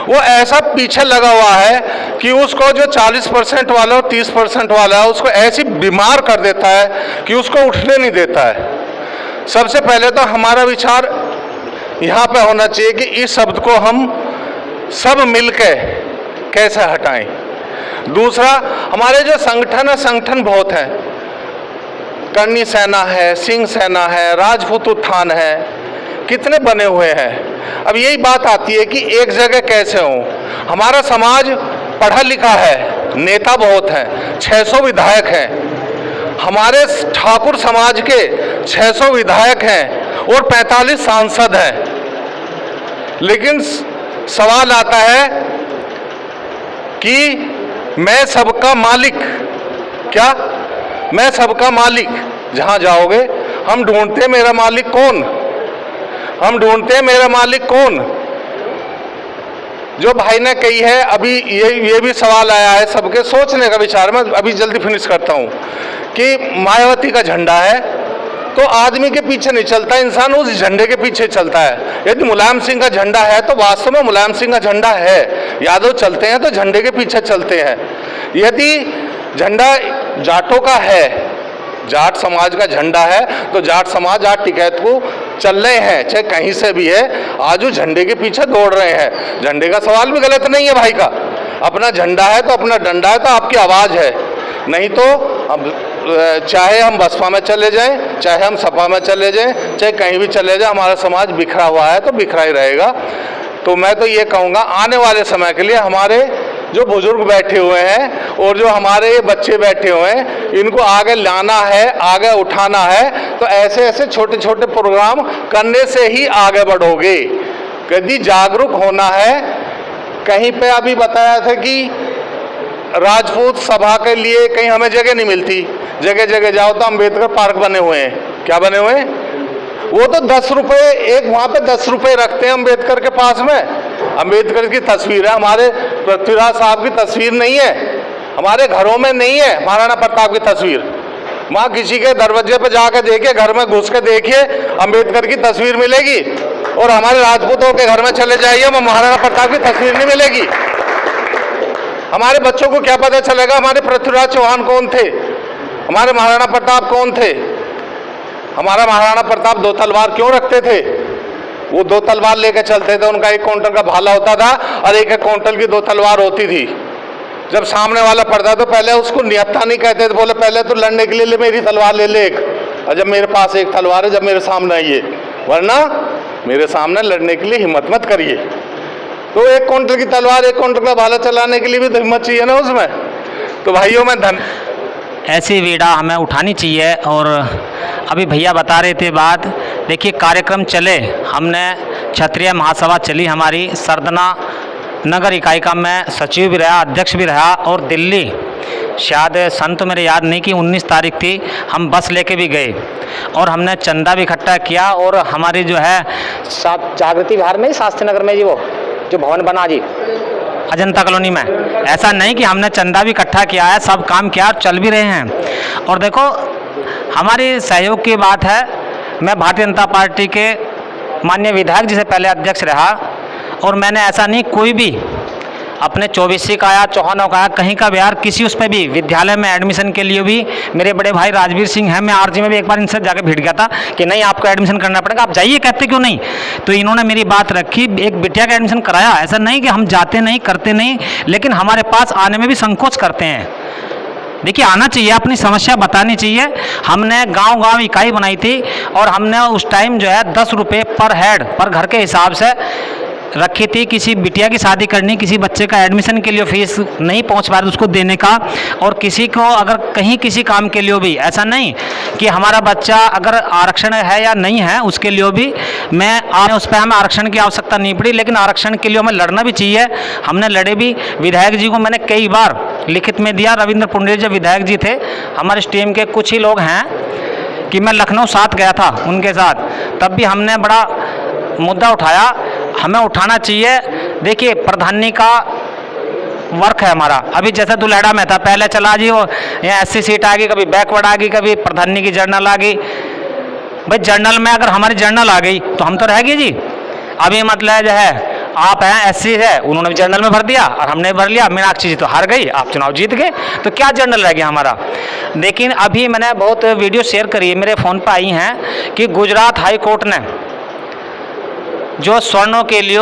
वो ऐसा पीछे लगा हुआ है कि उसको जो 40% वाला और 30% वाला है, उसको ऐसी बीमार कर देता है कि उसको उठने नहीं देता है। सबसे पहले तो हमारा विचार यहाँ पे होना चाहिए कि इस शब्द को हम सब मिलकर कैसे हटाएं। दूसरा, हमारे जो संगठन है, संगठन बहुत हैं, करनी सेना है, सिंह सेना है, राजपूत उत्थान है, कितने बने हुए हैं। अब यही बात आती है कि एक जगह कैसे हों। हमारा समाज पढ़ा लिखा है, नेता बहुत हैं, 600 विधायक हैं, हमारे ठाकुर समाज के 600 विधायक हैं और 45 सांसद हैं। लेकिन सवाल आता है कि मैं सबका मालिक, क्या मैं सबका मालिक? जहां जाओगे हम ढूंढते हैं मेरा मालिक कौन, हम ढूंढते हैं मेरा मालिक कौन। जो भाई ने कही है, अभी ये भी सवाल आया है सबके सोचने का विचार में, अभी जल्दी फिनिश करता हूं कि मायावती का झंडा है तो आदमी के पीछे नहीं चलता, इंसान उस झंडे के पीछे चलता है। यदि मुलायम सिंह का झंडा है तो वास्तव में मुलायम सिंह का झंडा है, यादव चलते हैं तो झंडे के पीछे चलते हैं। यदि झंडा जाटों का है, जाट समाज का झंडा है, तो जाट समाज आज टिकैत को चल रहे हैं, चाहे कहीं से भी है, आज वो झंडे के पीछे दौड़ रहे हैं। झंडे का सवाल भी गलत नहीं है भाई का, अपना झंडा है तो अपना डंडा है तो आपकी आवाज़ है। नहीं तो अब चाहे हम बसपा में चले जाएं, चाहे हम सपा में चले जाएं, चाहे कहीं भी चले जाएं, हमारा समाज बिखरा हुआ है तो बिखरा ही रहेगा। तो मैं तो ये कहूँगा आने वाले समय के लिए हमारे जो बुजुर्ग बैठे हुए हैं और जो हमारे ये बच्चे बैठे हुए हैं, इनको आगे लाना है, आगे उठाना है, तो ऐसे ऐसे छोटे छोटे प्रोग्राम करने से ही आगे बढ़ोगे। यदि जागरूक होना है, कहीं पे अभी बताया था कि राजपूत सभा के लिए कहीं हमें जगह नहीं मिलती, जगह जगह जाओ तो अम्बेडकर पार्क बने हुए हैं। क्या बने हुए हैं? वो तो 10 रुपये एक, वहाँ पे 10 रुपये रखते हैं अम्बेडकर के पास में। अम्बेडकर की तस्वीर है, हमारे पृथ्वीराज साहब की तस्वीर नहीं है, हमारे घरों में नहीं है महाराणा प्रताप की तस्वीर। वहाँ किसी के दरवाजे पर जाकर देखिए, घर में घुस के देखिए, अम्बेडकर की तस्वीर मिलेगी। और हमारे राजपूतों के घर में चले जाइए, वहाँ महाराणा प्रताप की तस्वीर नहीं मिलेगी। हमारे बच्चों को क्या पता चलेगा हमारे पृथ्वीराज चौहान कौन थे, हमारे महाराणा प्रताप कौन थे। हमारा महाराणा प्रताप 2 तलवार क्यों रखते थे? वो 2 तलवार लेकर चलते थे, उनका 1 क्विंटल का भाला होता था और 1 क्विंटल की 2 तलवार होती थी। जब सामने वाला पड़ता तो पहले उसको निहत्था नहीं कहते थे, बोले पहले तो लड़ने के लिए मेरी तलवार ले ले एक, और जब मेरे पास 1 तलवार है, जब मेरे सामने आइए, वरना मेरे सामने लड़ने के लिए हिम्मत मत करिए। तो 1 क्विंटल की तलवार 1 क्विंटल का भाला चलाने के लिए भी तो हिम्मत चाहिए ना उसमें। तो भाइयों में ऐसी वीड़ा हमें उठानी चाहिए। और अभी भैया बता रहे थे बात, देखिए कार्यक्रम चले, हमने क्षत्रिय महासभा चली हमारी, सरदना नगर इकाई का मैं सचिव भी रहा, अध्यक्ष भी रहा, और दिल्ली शायद संत मेरे याद नहीं कि 19 तारीख थी, हम बस लेके भी गए और हमने चंदा भी इकट्ठा किया। और हमारी जो है जागृति बिहार में, शास्त्री नगर में जी, वो जो भवन बना जी अजंता कॉलोनी में, ऐसा नहीं कि हमने चंदा भी इकट्ठा किया है, सब काम किया, चल भी रहे हैं। और देखो हमारी सहयोग की बात है, मैं भारतीय जनता पार्टी के माननीय विधायक जी से पहले अध्यक्ष रहा, और मैंने ऐसा नहीं कोई भी अपने 24 का आया, चौहानों का आया, कहीं का बिहार किसी उस पर भी विद्यालय में एडमिशन के लिए भी मेरे बड़े भाई राजवीर सिंह हैं, मैं आरजी में भी एक बार इनसे जाकर भिड़ गया था कि नहीं आपको एडमिशन करना पड़ेगा, आप जाइए, कहते क्यों नहीं। तो इन्होंने मेरी बात रखी, एक बिटिया का एडमिशन कराया। ऐसा नहीं कि हम जाते नहीं, करते नहीं, लेकिन हमारे पास आने में भी संकोच करते हैं। देखिए आना चाहिए, अपनी समस्या बतानी चाहिए। हमने गांव-गांव इकाई बनाई थी और हमने उस टाइम जो है 10 रुपये पर हेड पर घर के हिसाब से रखी थी। किसी बिटिया की शादी करनी, किसी बच्चे का एडमिशन के लिए फीस नहीं पहुंच पा रही उसको देने का, और किसी को अगर कहीं किसी काम के लिए भी, ऐसा नहीं कि हमारा बच्चा अगर आरक्षण है या नहीं है उसके लिए भी मैं उस पर हमें आरक्षण की आवश्यकता नहीं पड़ी, लेकिन आरक्षण के लिए हमें लड़ना भी चाहिए। हमने लड़े भी, विधायक जी को मैंने कई बार लिखित में दिया। रविंद्र पुंडेल जब विधायक जी थे, हमारे टीम के कुछ ही लोग हैं कि मैं लखनऊ साथ गया था उनके साथ, तब भी हमने बड़ा मुद्दा उठाया, हमें उठाना चाहिए। देखिए प्रधानी का वर्क है हमारा, अभी जैसे दुल्हेड़ा में था, पहले चला जी वो यहाँ SC सीट आ गई, कभी बैकवर्ड आ गई, कभी प्रधानी की जर्नल आ गई। भाई जर्नल में अगर हमारी जर्नल आ गई तो हम तो रह गए जी। अभी मतलब जो है आप हैं SC है, उन्होंने भी जर्नल में भर दिया और हमने भर लिया, मीनाक्षी जी तो हार गई, आप चुनाव जीत गए, तो क्या जर्नल रह गया हमारा। लेकिन अभी मैंने बहुत वीडियो शेयर करी है, मेरे फ़ोन पर आई हैं कि गुजरात हाई कोर्ट ने जो स्वर्णों के लिए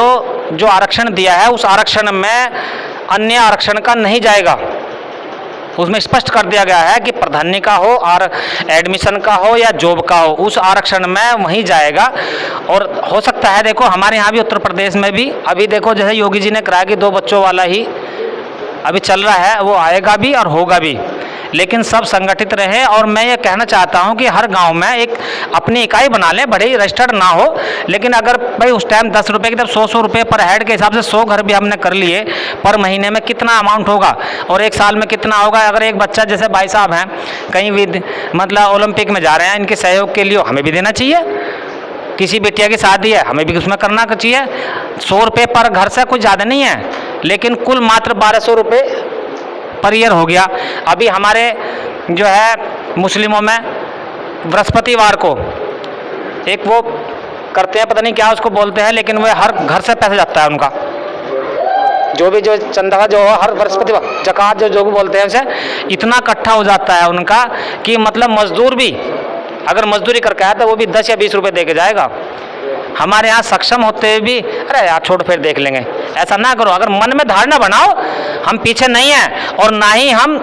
जो आरक्षण दिया है, उस आरक्षण में अन्य आरक्षण का नहीं जाएगा। उसमें स्पष्ट कर दिया गया है कि प्रधानी का हो और एडमिशन का हो या जॉब का हो, उस आरक्षण में वहीं जाएगा। और हो सकता है देखो हमारे यहाँ भी उत्तर प्रदेश में भी अभी देखो जैसे योगी जी ने कराया कि 2 बच्चों वाला ही अभी चल रहा है, वो आएगा भी और होगा भी, लेकिन सब संगठित रहे। और मैं ये कहना चाहता हूँ कि हर गांव में एक अपनी इकाई बना लें, बड़े ही रजिस्टर्ड ना हो, लेकिन अगर भाई उस टाइम 10 रुपये की तरफ 100 रुपये पर हेड के हिसाब से 100 घर भी हमने कर लिए, पर महीने में कितना अमाउंट होगा और एक साल में कितना होगा। अगर एक बच्चा जैसे भाई साहब हैं कहीं भी मतलब ओलंपिक में जा रहे हैं, इनके सहयोग के लिए हमें भी देना चाहिए। किसी बेटिया की शादी है, हमें भी उसमें करना चाहिए। 100 रुपये पर घर से कुछ ज़्यादा नहीं है, लेकिन कुल मात्र 1200 रुपये पर ईयर हो गया। अभी हमारे जो है मुस्लिमों में बृहस्पतिवार को एक वो करते हैं, पता नहीं क्या उसको बोलते हैं, लेकिन वो हर घर से पैसा जाता है उनका, जो भी जो चंदा जो हर बृहस्पतिवार ज़कात जो भी बोलते हैं, उसे इतना इकट्ठा हो जाता है उनका कि मतलब मजदूर भी अगर मजदूरी करके आया तो वो भी 10 या 20 रुपये दे के जाएगा। हमारे यहाँ सक्षम होते हुए भी अरे यार छोड़ फिर देख लेंगे, ऐसा ना करो। अगर मन में धारणा बनाओ हम पीछे नहीं हैं और ना ही हम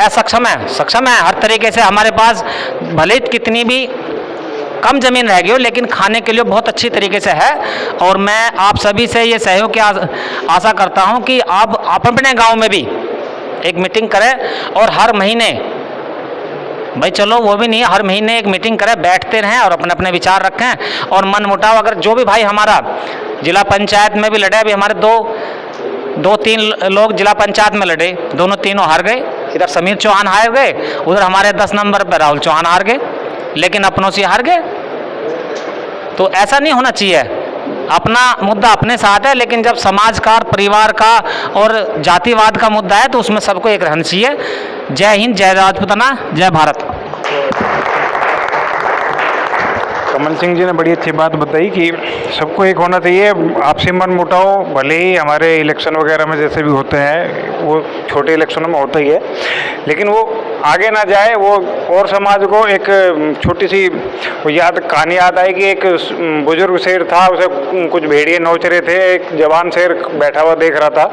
असक्षम हैं, सक्षम हैं हर तरीके से। हमारे पास भले कितनी भी कम ज़मीन रह गई हो, लेकिन खाने के लिए बहुत अच्छी तरीके से है। और मैं आप सभी से ये सहयोग की आशा करता हूँ कि आप अपने गाँव में भी एक मीटिंग करें और हर महीने भाई चलो वो भी नहीं है, हर महीने एक मीटिंग करें, बैठते रहें और अपने अपने विचार रखें। और मन मुटाव अगर जो भी भाई हमारा जिला पंचायत में भी लड़े, अभी हमारे दो तीन लोग जिला पंचायत में लड़े, दोनों तीनों हार गए। इधर समीर चौहान हार गए, उधर हमारे 10 नंबर पर राहुल चौहान हार गए, लेकिन अपनों से हार गए। तो ऐसा नहीं होना चाहिए, अपना मुद्दा अपने साथ है, लेकिन जब समाज का, परिवार का और जातिवाद का मुद्दा है तो उसमें सबको एक रहना चाहिए। जय हिंद, जय राजपूताना, जय भारत। कमल सिंह जी ने बड़ी अच्छी बात बताई कि सबको एक होना चाहिए। आपसी मन मुटाव भले ही हमारे इलेक्शन वगैरह में जैसे भी होते हैं, वो छोटे इलेक्शनों में होता ही है, लेकिन वो आगे ना जाए। वो और समाज को एक छोटी सी कहानी याद आई कि एक बुजुर्ग शेर था, उसे कुछ भेड़िए नोच रहे थे, एक जवान शेर बैठा हुआ देख रहा था।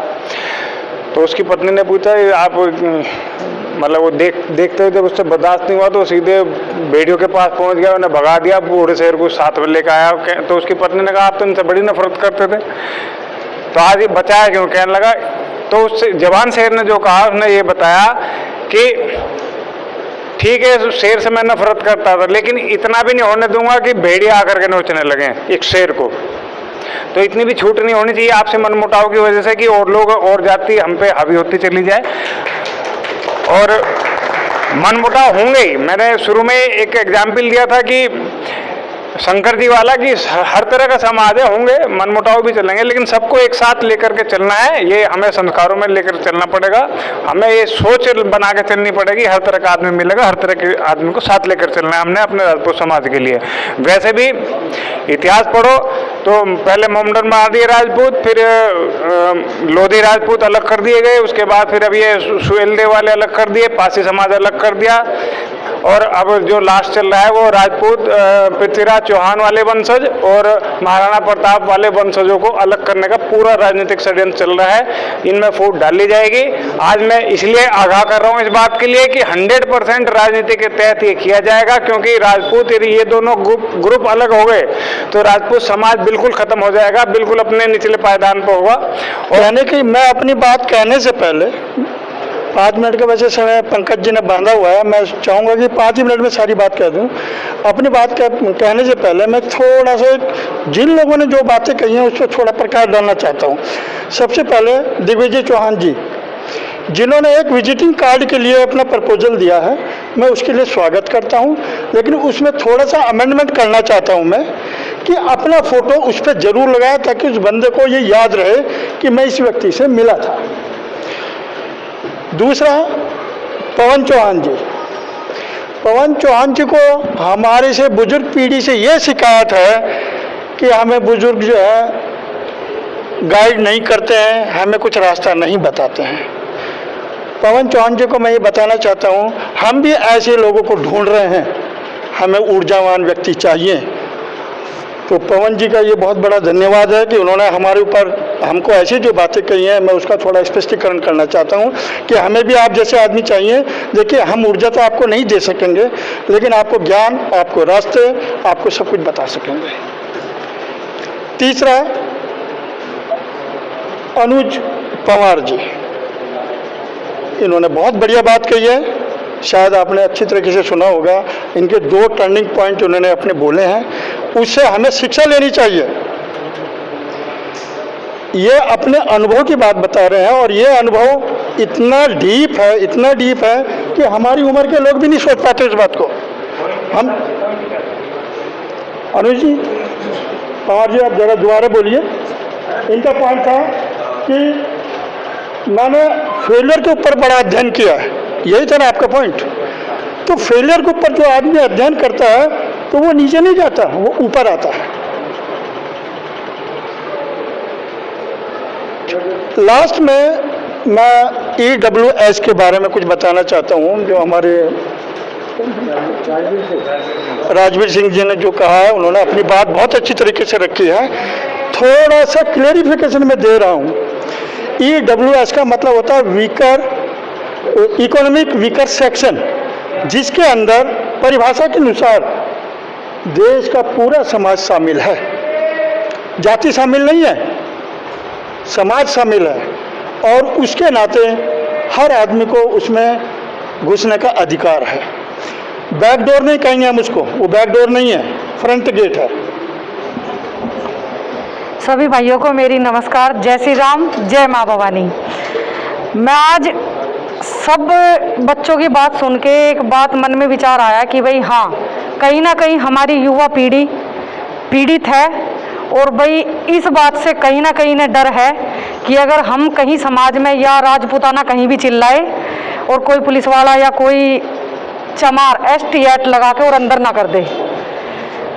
तो उसकी पत्नी ने पूछा आप मतलब वो देखते हुए जब उससे बर्दाश्त नहीं हुआ तो सीधे भेड़ियों के पास पहुंच गया, उन्हें भगा दिया, बूढ़े शेर को साथ में लेकर आया। तो उसकी पत्नी ने कहा आप तो इनसे बड़ी नफरत करते थे, तो आज ये बचाया क्यों? कहने लगा तो उस जवान शेर ने जो कहा, उसने ये बताया कि ठीक है शेर से मैं नफरत करता था, लेकिन इतना भी नहीं होने दूंगा कि भेड़िया आकर के नोचने लगे एक शेर को। तो इतनी भी छूट नहीं होनी चाहिए आपसे मनमुटाव की वजह से कि और लोग और जाति हम पे हावी होती चली जाए। और मनमुटाव होंगे ही। मैंने शुरू में एक एग्जाम्पल दिया था कि शंकर जी वाला कि हर तरह का समाज है, होंगे मनमुटाव भी चलेंगे, लेकिन सबको एक साथ लेकर के चलना है। ये हमें संस्कारों में लेकर चलना पड़ेगा, हमें ये सोच बना के चलनी पड़ेगी। हर तरह का आदमी मिलेगा, हर तरह के आदमी को साथ लेकर चलना है हमने अपने राजपूत समाज के लिए। वैसे भी इतिहास पढ़ो तो पहले मोमडन महाराज राजपूत, फिर लोधी राजपूत अलग कर दिए गए, उसके बाद फिर अब ये सुहेलदेव वाले अलग कर दिए, पासी समाज अलग कर दिया, और अब जो लास्ट चल रहा है वो राजपूत पृथ्वीराज चौहान वाले वंशज और महाराणा प्रताप वाले वंशजों को अलग करने का पूरा राजनीतिक षड्यंत्र चल रहा है। इनमें फूट डाली जाएगी। आज मैं इसलिए आगाह कर रहा हूँ इस बात के लिए कि 100% राजनीति के तहत ये किया जाएगा, क्योंकि राजपूत यदि ये दोनों ग्रुप अलग हो गए तो राजपूत समाज बिल्कुल खत्म हो जाएगा, बिल्कुल अपने निचले पायदान पर होगा। और यानी कि मैं अपनी बात कहने से पहले 5 मिनट का वैसे समय पंकज जी ने बांधा हुआ है, मैं चाहूँगा कि 5 ही मिनट में सारी बात कह दूँ। अपनी बात कहने से पहले मैं थोड़ा सा जिन लोगों ने जो बातें कही हैं उस पर थोड़ा प्रकाश डालना चाहता हूँ। सबसे पहले दिग्विजय चौहान जी, जिन्होंने एक विजिटिंग कार्ड के लिए अपना प्रपोजल दिया है, मैं उसके लिए स्वागत करता हूँ, लेकिन उसमें थोड़ा सा अमेंडमेंट करना चाहता हूँ मैं कि अपना फ़ोटो उस पर ज़रूर लगाए ताकि उस बंदे को ये याद रहे कि मैं इस व्यक्ति से मिला था। दूसरा, पवन चौहान जी, पवन चौहान जी को हमारे से बुजुर्ग पीढ़ी से ये शिकायत है कि हमें बुजुर्ग जो है गाइड नहीं करते हैं, हमें कुछ रास्ता नहीं बताते हैं। पवन चौहान जी को मैं ये बताना चाहता हूँ, हम भी ऐसे लोगों को ढूंढ रहे हैं, हमें ऊर्जावान व्यक्ति चाहिए। तो पवन जी का ये बहुत बड़ा धन्यवाद है कि उन्होंने हमारे ऊपर हमको ऐसी जो बातें कही हैं, मैं उसका थोड़ा स्पष्टीकरण करना चाहता हूँ कि हमें भी आप जैसे आदमी चाहिए। देखिए, हम ऊर्जा तो आपको नहीं दे सकेंगे, लेकिन आपको ज्ञान, आपको रास्ते, आपको सब कुछ बता सकेंगे। तीसरा, अनुज पवार जी, इन्होंने बहुत बढ़िया बात कही है, शायद आपने अच्छी तरीके से सुना होगा। इनके 2 टर्निंग पॉइंट उन्होंने अपने बोले हैं, उससे हमें शिक्षा लेनी चाहिए। ये अपने अनुभव की बात बता रहे हैं और ये अनुभव इतना डीप है, इतना डीप है कि हमारी उम्र के लोग भी नहीं सोच पाते इस बात को। हम अनुज जी, पवार जी, आप जरा दोबारा बोलिए। इनका पॉइंट था कि मैंने फेलियर के ऊपर बड़ा अध्ययन किया है, यही था ना आपका पॉइंट। तो फेलियर के ऊपर जो आदमी अध्ययन करता है तो वो नीचे नहीं जाता, वो ऊपर आता है। लास्ट में मैं EWS के बारे में कुछ बताना चाहता हूँ, जो हमारे राजवीर सिंह जी ने जो कहा है, उन्होंने अपनी बात बहुत अच्छी तरीके से रखी है। थोड़ा सा क्लेरिफिकेशन मैं दे रहा हूँ। EWS का मतलब होता है वीकर, इकोनॉमिक वीकर सेक्शन, जिसके अंदर परिभाषा के अनुसार देश का पूरा समाज शामिल है। जाति शामिल नहीं है, समाज शामिल है, और उसके नाते हर आदमी को उसमें घुसने का अधिकार है। बैकडोर नहीं कहेंगे हम उसको, वो बैकडोर नहीं है, फ्रंट गेट है। सभी भाइयों को मेरी नमस्कार, जय श्री राम, जय माँ भवानी। मैं आज सब बच्चों की बात सुन के एक बात मन में विचार आया कि भाई हाँ, कहीं ना कहीं हमारी युवा पीढ़ी पीड़ित है, और भाई इस बात से कहीं ना कहीं डर है कि अगर हम कहीं समाज में या राजपूताना कहीं भी चिल्लाए और कोई पुलिस वाला या कोई चमार ST एक्ट लगा के और अंदर ना कर दे,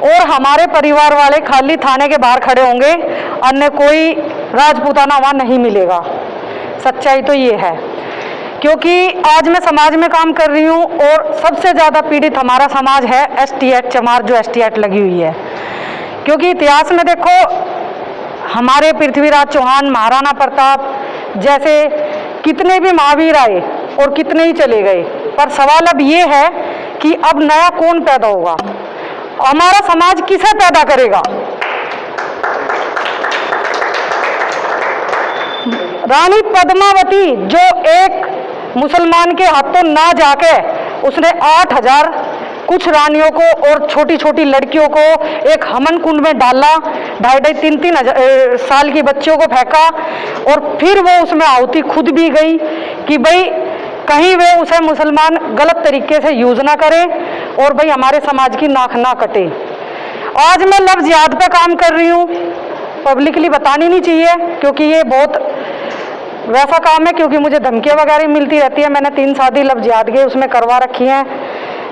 और हमारे परिवार वाले खाली थाने के बाहर खड़े होंगे, अन्य कोई राजपूताना वहाँ नहीं मिलेगा। सच्चाई तो ये है, क्योंकि आज मैं समाज में काम कर रही हूँ और सबसे ज़्यादा पीड़ित हमारा समाज है ST एक्ट, चमार जो ST एक्ट लगी हुई है। क्योंकि इतिहास में देखो, हमारे पृथ्वीराज चौहान, महाराणा प्रताप जैसे कितने भी महावीर आए और कितने ही चले गए, पर सवाल अब ये है कि अब नया कौन पैदा होगा, हमारा समाज किसे पैदा करेगा। रानी पद्मावती जो एक मुसलमान के हाथों ना जाके उसने 8000 कुछ रानियों को और छोटी छोटी लड़कियों को एक हमन कुंड में डाला, 2.5-3 साल की बच्चियों को फेंका, और फिर वो उसमें आहुति खुद भी गई कि भाई कहीं वे उसे मुसलमान गलत तरीके से यूज ना करे और भाई हमारे समाज की नाक ना कटे। आज मैं लफ्ज़ जिहाद पे काम कर रही हूँ, पब्लिकली बतानी नहीं चाहिए क्योंकि ये बहुत वैसा काम है, क्योंकि मुझे धमकियाँ वगैरह मिलती रहती है। मैंने 3 शादी लफ्ज़ जिहाद के उसमें करवा रखी हैं।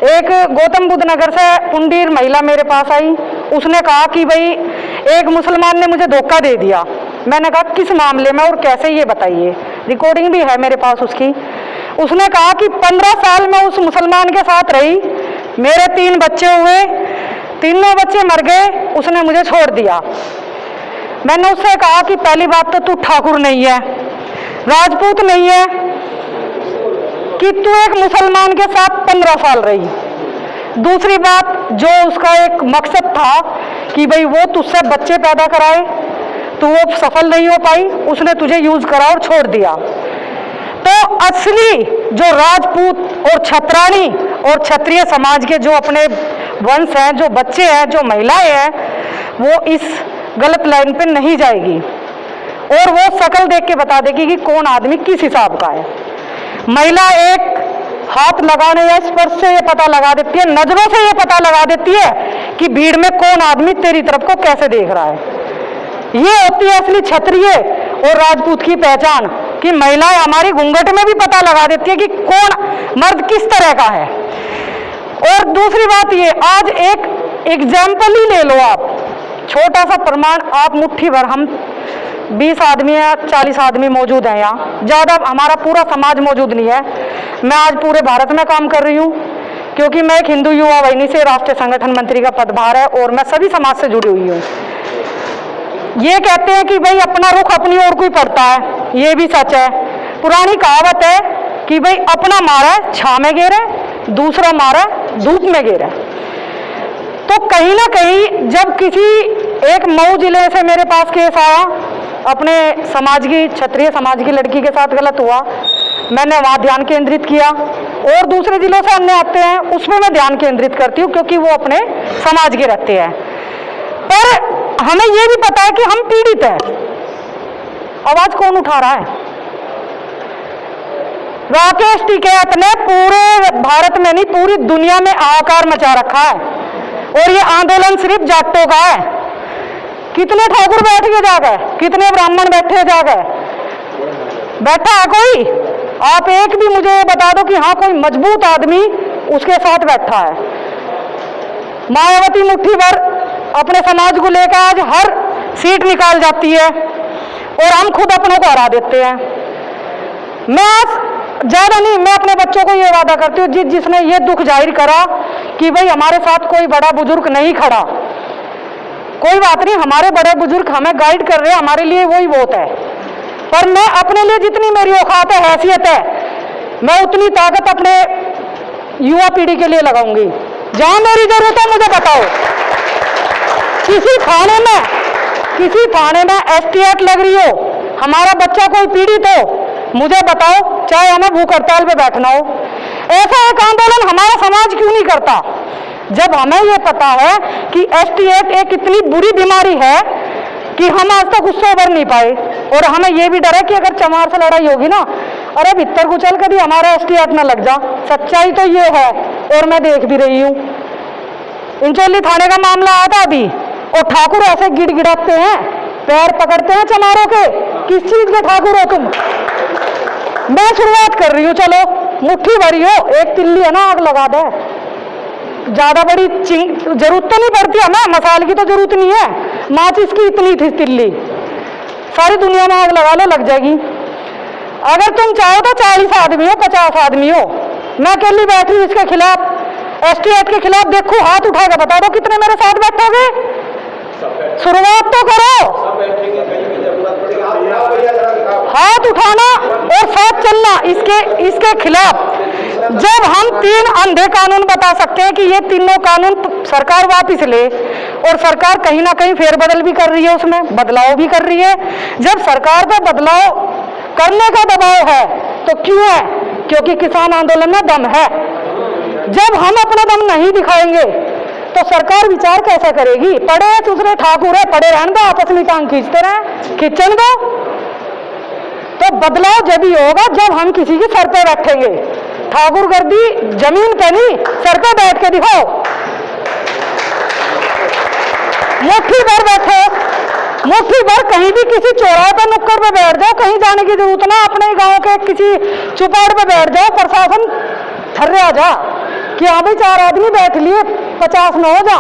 एक गौतम बुद्ध नगर से पुंडीर महिला मेरे पास आई, उसने कहा कि भाई एक मुसलमान ने मुझे धोखा दे दिया। मैंने कहा किस मामले में और कैसे, ये बताइए। रिकॉर्डिंग भी है मेरे पास उसकी। उसने कहा कि 15 साल में उस मुसलमान के साथ रही, मेरे 3 बच्चे हुए, तीनों बच्चे मर गए, उसने मुझे छोड़ दिया। मैंने उससे कहा कि पहली बात तो तू ठाकुर नहीं है, राजपूत नहीं है कि तू एक मुसलमान के साथ 15 साल रही। दूसरी बात, जो उसका एक मकसद था कि भाई वो तुझसे बच्चे पैदा कराए, तो वो सफल नहीं हो पाई, उसने तुझे यूज करा और छोड़ दिया। तो असली जो राजपूत और छत्रानी और क्षत्रिय समाज के जो अपने वंश हैं, जो बच्चे हैं, जो महिलाएं हैं, वो इस गलत लाइन पे नहीं जाएगी और वो शकल देख के बता देगी कि कौन आदमी किस हिसाब का है। महिला एक हाथ लगाने या स्पर्श से ये पता लगा देती है, नजरों से ये पता लगा देती है कि भीड़ में कौन आदमी तेरी तरफ को कैसे देख रहा है। ये होती है असली क्षत्रिय और राजपूत की पहचान, कि महिलाएं हमारी घूंघट में भी पता लगा देती है कि कौन मर्द किस तरह का है। और दूसरी बात ये, आज एक एग्जाम्पल ही ले लो आप, छोटा सा प्रमाण, आप मुट्ठी भर, हम 20 आदमी या 40 आदमी मौजूद हैं यहाँ, ज़्यादा हमारा पूरा समाज मौजूद नहीं है। मैं आज पूरे भारत में काम कर रही हूँ, क्योंकि मैं एक हिंदू युवा वाहिनी से राष्ट्रीय संगठन मंत्री का पदभार है और मैं सभी समाज से जुड़ी हुई हूँ। ये कहते हैं कि भाई अपना रुख अपनी ओर कोई पड़ता है, ये भी सच है। पुरानी कहावत है कि भाई अपना मारा छां में गिरे, दूसरा मारा धूप में गिरे। तो कहीं ना कहीं जब किसी एक मऊ जिले से मेरे पास केस आया, अपने समाज की, क्षत्रिय समाज की लड़की के साथ गलत हुआ, मैंने वहाँ ध्यान केंद्रित किया। और दूसरे जिलों से अन्य आते हैं, उसमें मैं ध्यान केंद्रित करती हूँ क्योंकि वो अपने समाज के रहते हैं। पर हमें ये भी पता है कि हम पीड़ित हैं। आवाज कौन उठा रहा है? राकेश टिकैत ने पूरे भारत में नहीं, पूरी दुनिया में हाहाकार मचा रखा है। और ये आंदोलन सिर्फ जाटों का है। कितने ठाकुर बैठ के जा गए, कितने ब्राह्मण बैठे जा गए? बैठा है कोई? आप एक भी मुझे बता दो कि हाँ कोई मजबूत आदमी उसके साथ बैठा है। मायावती मुट्ठी भर अपने समाज को लेकर आज हर सीट निकाल जाती है और हम खुद अपनों को हरा देते हैं। मैं आज ज़्यादा नहीं, मैं अपने बच्चों को ये वादा करती हूँ, जिसने ये दुख जाहिर करा कि भाई हमारे साथ कोई बड़ा बुजुर्ग नहीं खड़ा, कोई बात नहीं, हमारे बड़े बुजुर्ग हमें गाइड कर रहे हैं, हमारे लिए वही बहुत है। पर मैं अपने लिए जितनी मेरी औकात है, हैसियत है, मैं उतनी ताकत अपने युवा पीढ़ी के लिए लगाऊंगी। जहां मेरी जरूरत है मुझे बताओ। किसी थाने में एसटीएट लग रही हो, हमारा बच्चा कोई पीड़ित हो, मुझे बताओ, चाहे हमें भूख हड़ताल पे बैठना हो। ऐसा एक आंदोलन हमारा समाज क्यों नहीं करता? जब हमें ये पता है कि एसटीएट एक इतनी बुरी बीमारी है कि हम आज तक उससे उबर नहीं पाए, और हमें ये भी डर है कि अगर चमार से लड़ाई होगी ना, अरे भीतर कुचल कभी हमारा एसटीएट न लग जा। सच्चाई तो ये है और मैं देख भी रही हूँ। इंचोली थाने का मामला आया था अभी, और ठाकुर ऐसे गिड़गिड़ाते हैं, पैर पकड़ते हैं चमारों के। किस चीज के ठाकुर हो तुम? मैं शुरुआत कर रही हूँ, चलो मुट्ठी भरी हो, एक तिल्ली है ना, आग लगा दे। ज्यादा बड़ी जरूरत तो नहीं पड़ती हमें, मसाल की तो जरूरत नहीं है, माचिस की इतनी थी तिल्ली, सारी दुनिया में आग लगा लो, लग जाएगी। अगर तुम चाहो तो 40 आदमी हो, 50 आदमी हो, मैं अकेली बैठी हूँ इसके खिलाफ, एसटीएट के खिलाफ, देखो हाथ उठा के बता दो कितने मेरे साथ बैठोगे? शुरुआत तो करो, हाथ उठाना और साथ चलना इसके खिलाफ। जब हम 3 अंधे कानून बता सकते हैं कि ये तीनों कानून सरकार वापस ले, और सरकार कहीं ना कहीं फेरबदल भी कर रही है, उसमें बदलाव भी कर रही है। जब सरकार पे बदलाव करने का दबाव है तो क्यों है? क्योंकि किसान आंदोलन में दम है। जब हम अपना दम नहीं दिखाएंगे तो सरकार विचार कैसे करेगी? पड़े दूसरे ठाकुर है, पड़े रहने दो, आपस में टांग खींचते रहे, खींचन दो। तो बदलाव जब ही होगा जब हम किसी के सर पे बैठेंगे। ठाकुर गर्दी जमीन पे नहीं, सर पे बैठ के दिखाओ। मुट्ठी भर बैठो, मुट्ठी भर कहीं भी किसी चौराहे पर नुक्कड़ पे बैठ जाओ, कहीं जाने की जरूरत ना, अपने गांव के किसी चुपाड़ पे बैठ जाओ, प्रशासन ठर्रे आ जा कि हाँ भाई 4 आदमी बैठ लिए, 50 न हो जा।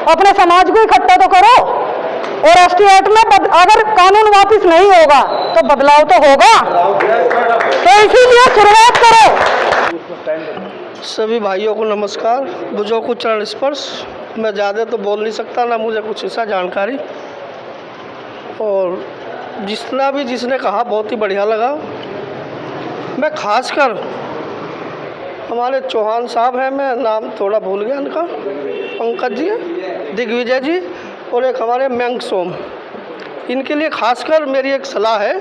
अपने समाज को इकट्ठा तो करो। और एसटीएट में अगर कानून वापस नहीं होगा तो बदलाव तो होगा, तो इसीलिए शुरुआत करो। सभी भाइयों को नमस्कार। बुजुर्गों को चरण स्पर्श। मैं ज़्यादा तो बोल नहीं सकता, ना मुझे कुछ ऐसा जानकारी, और जिसने कहा बहुत ही बढ़िया लगा। मैं खासकर हमारे चौहान साहब हैं, मैं नाम थोड़ा भूल गया उनका, पंकज जी, दिग्विजय जी, और एक हमारे मैंग सोम, इनके लिए खासकर मेरी एक सलाह है,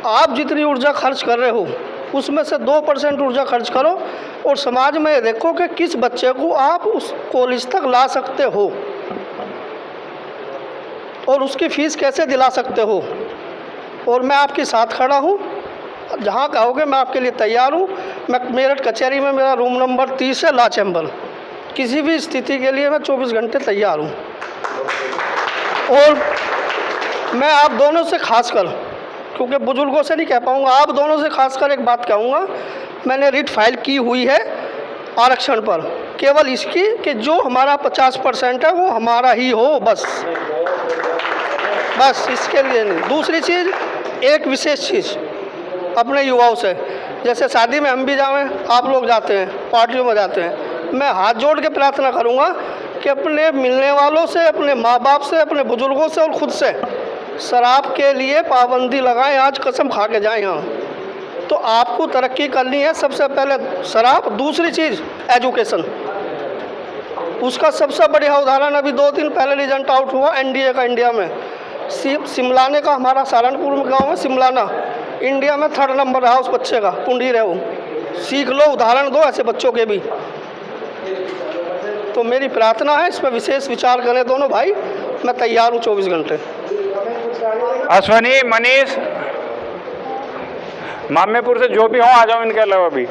आप जितनी ऊर्जा खर्च कर रहे हो उसमें से 2% ऊर्जा खर्च करो, और समाज में देखो कि किस बच्चे को आप उस कॉलेज तक ला सकते हो और उसकी फ़ीस कैसे दिला सकते हो। और मैं आपके साथ खड़ा हूँ, जहाँ कहोगे मैं आपके लिए तैयार हूँ। मैं मेरठ कचहरी में, मेरा रूम नंबर 30 है, ला चैम्बर, किसी भी स्थिति के लिए मैं 24 घंटे तैयार हूँ। और मैं आप दोनों से खासकर, क्योंकि बुजुर्गों से नहीं कह पाऊँगा, आप दोनों से खासकर एक बात कहूँगा। मैंने रिट फाइल की हुई है आरक्षण पर, केवल इसकी कि जो हमारा 50% है वो हमारा ही हो, बस इसके लिए नहीं। दूसरी चीज़, एक विशेष चीज़ अपने युवाओं से, जैसे शादी में हम भी जाएं, आप लोग जाते हैं, पार्टियों में जाते हैं, मैं हाथ जोड़ के प्रार्थना करूंगा कि अपने मिलने वालों से, अपने माँ बाप से, अपने बुजुर्गों से और ख़ुद से शराब के लिए पाबंदी लगाएं। आज कसम खा के जाएं यहाँ। तो आपको तरक्की करनी है, सबसे पहले शराब, दूसरी चीज़ एजुकेशन। उसका सबसे बढ़िया उदाहरण अभी 2 दिन पहले रिजल्ट आउट हुआ एनडीए का इंडिया में। सिमलाने का, हमारा सहारनपुर में गाँव है सिमलाना, इंडिया में 3rd नंबर रहा उस बच्चे का, पुंडी रहे वो। सीख लो, उदाहरण दो ऐसे बच्चों के भी। तो मेरी प्रार्थना है, इस पर विशेष विचार करें दोनों भाई। मैं तैयार हूँ 24 घंटे। अश्वनी, मनीष, मामेपुर से जो भी हों आ जाओ इनके अलावा भी।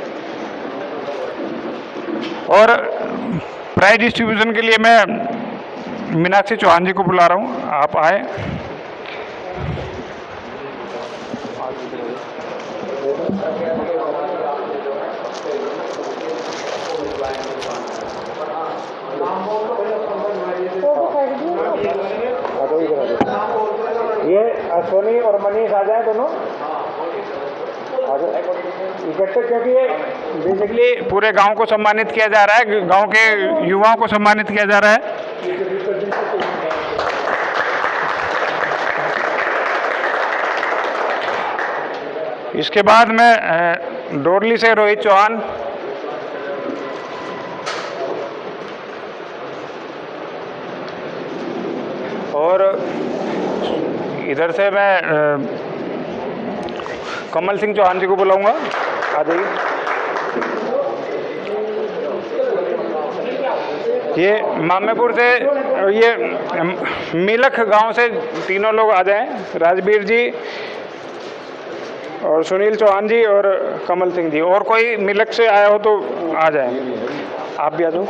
और प्राइज डिस्ट्रीब्यूशन के लिए मैं मीनाक्षी चौहान जी को बुला रहा हूँ, आप आए। ये अश्वनी और मनीष आ जाए दोनों इकट्ठे, क्योंकि ये बेसिकली पूरे गांव को सम्मानित किया जा रहा है, गांव के युवाओं को सम्मानित किया जा रहा है। इसके बाद में डोरली से रोहित चौहान, और इधर से मैं कमल सिंह चौहान जी को बुलाऊंगा, आ जाइए। ये मामेपुर से, ये मिलख गांव से तीनों लोग आ जाएं, राजवीर जी और सुनील चौहान जी और कमल सिंह जी। और कोई मिलख से आया हो तो आ जाए, आप भी आ जाओ।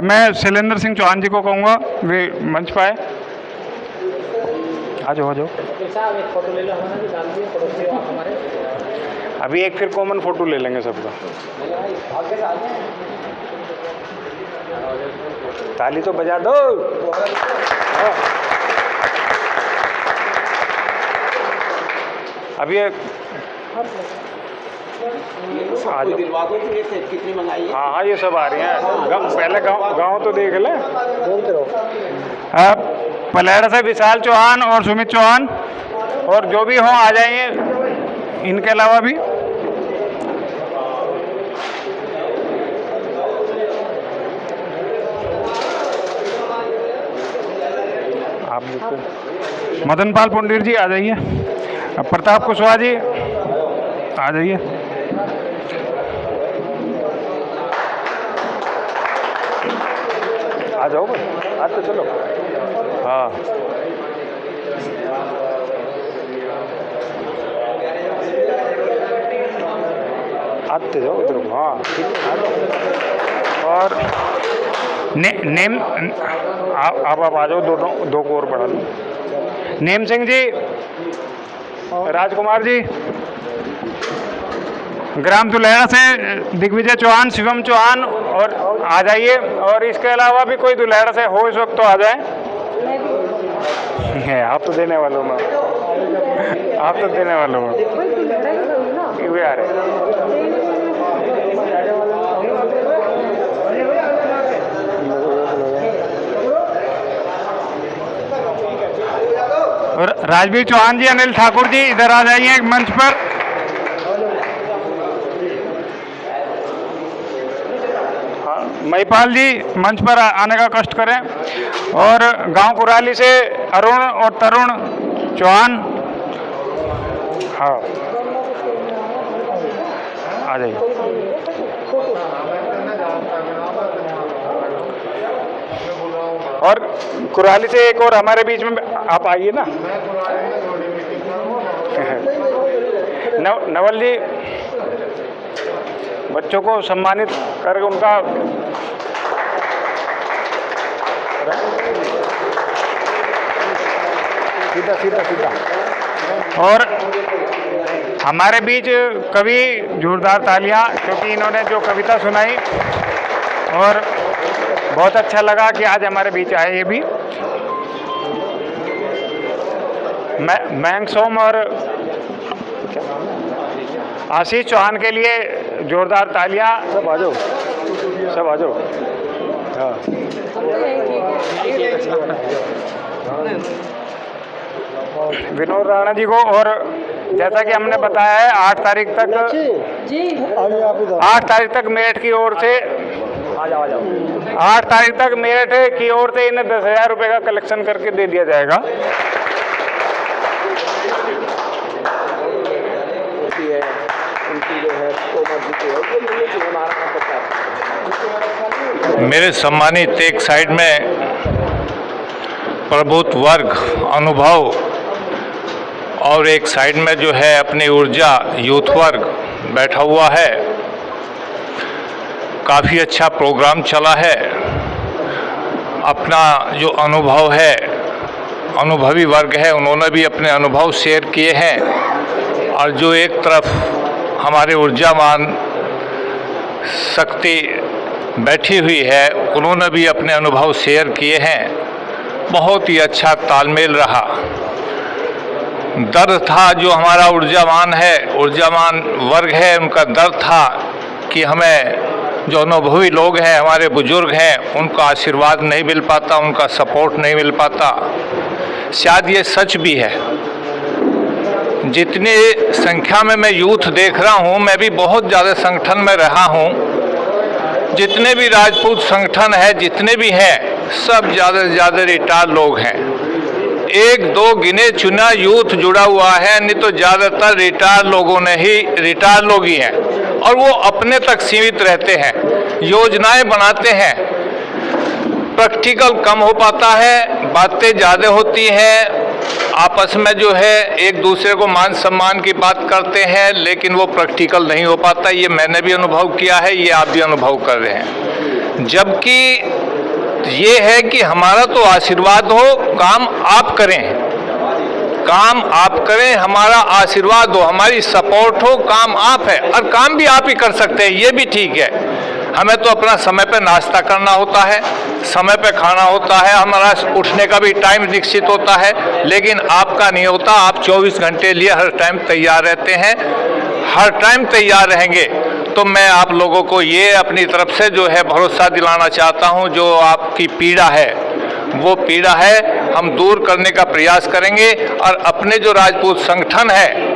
मैं शैलेंद्र सिंह चौहान जी को कहूँगा वे मंच पाए, आ जाओ आ जाओ। अभी एक फिर कॉमन फोटो ले लेंगे सबका। ताली तो बजा दो। अभी कितनी मंगाई? हाँ हाँ, ये सब आ रही हैं। पहले गाँव तो देख ले। पलेड़ा से विशाल चौहान और सुमित चौहान, और जो भी हों आ जाएंगे, इनके अलावा भी। आप मदन पाल पुंडीर जी आ जाइए, प्रताप कुशवाहा जी आ जाइए। आ जाओ भाई, आज तो चलो। हाँ आते जाओ इधर। हाँ ठीक है। और नेम आप आ जाओ, दो को और बढ़ा लो। नेम सिंह जी, राजकुमार जी, ग्राम दुलैड़ा से दिग्विजय चौहान, शिवम चौहान, और आ जाइए। और इसके अलावा भी कोई दुलैड़ा से हो इस वक्त तो आ जाए। आप तो देने वालों में, आप तो देने वालों में वे आ रहे। और राजवीर चौहान जी, अनिल ठाकुर जी इधर आ जाइए मंच पर। महिपाल जी मंच पर आने का कष्ट करें। और गांव कुराली से अरुण और तरुण चौहान, हाँ आ जाइए। और कुराली से एक और हमारे बीच में आप आइए ना, नवल जी, बच्चों को सम्मानित करके उनका सीधा सीधा सीधा। और हमारे बीच कवि, जोरदार तालियां, क्योंकि इन्होंने जो कविता सुनाई और बहुत अच्छा लगा कि आज हमारे बीच आए। ये भी मयंक सोम और आशीष चौहान के लिए जोरदार तालियां। सब आ जाओ। सब आ जाओ। हाँ विनोद राणा जी को, और जैसा कि हमने बताया है 8 तारीख तक मेरठ की ओर से 8 तारीख तक मेरठ की ओर से इन्हें 10,000 रुपये का कलेक्शन करके दे दिया जाएगा। मेरे सम्मानित एक साइड में प्रबुद्ध वर्ग अनुभव और एक साइड में जो है अपनी ऊर्जा यूथ वर्ग बैठा हुआ है। काफ़ी अच्छा प्रोग्राम चला है। अपना जो अनुभव है, अनुभवी वर्ग है, उन्होंने भी अपने अनुभव शेयर किए हैं, और जो एक तरफ हमारे ऊर्जावान शक्ति बैठी हुई है, उन्होंने भी अपने अनुभव शेयर किए हैं। बहुत ही अच्छा तालमेल रहा। दर्द था जो हमारा ऊर्जावान वर्ग है, उनका दर्द था कि हमें जो अनुभवी लोग हैं, हमारे बुजुर्ग हैं, उनका आशीर्वाद नहीं मिल पाता, उनका सपोर्ट नहीं मिल पाता। शायद ये सच भी है। जितनी संख्या में मैं यूथ देख रहा हूँ, मैं भी बहुत ज़्यादा संगठन में रहा हूँ। जितने भी राजपूत संगठन है, जितने भी हैं, सब ज़्यादा से ज़्यादा रिटायर लोग हैं। 1-2 गिने चुना यूथ जुड़ा हुआ है, नहीं तो ज़्यादातर रिटायर लोग ही हैं, और वो अपने तक सीमित रहते हैं, योजनाएं बनाते हैं। प्रैक्टिकल कम हो पाता है, बातें ज़्यादा होती हैं, आपस में जो है एक दूसरे को मान सम्मान की बात करते हैं, लेकिन वो प्रैक्टिकल नहीं हो पाता। ये मैंने भी अनुभव किया है, ये आप भी अनुभव कर रहे हैं। जबकि ये है कि हमारा तो आशीर्वाद हो, काम आप करें, हमारा आशीर्वाद हो, हमारी सपोर्ट हो, काम आप है, और काम भी आप ही कर सकते हैं, ये भी ठीक है। हमें तो अपना समय पे नाश्ता करना होता है, समय पे खाना होता है, हमारा उठने का भी टाइम निश्चित होता है, लेकिन आपका नहीं होता। आप 24 घंटे लिए हर टाइम तैयार रहते हैं, हर टाइम तैयार रहेंगे। तो मैं आप लोगों को ये अपनी तरफ से जो है भरोसा दिलाना चाहता हूँ, जो आपकी पीड़ा है, वो पीड़ा है हम दूर करने का प्रयास करेंगे, और अपने जो राजपूत संगठन है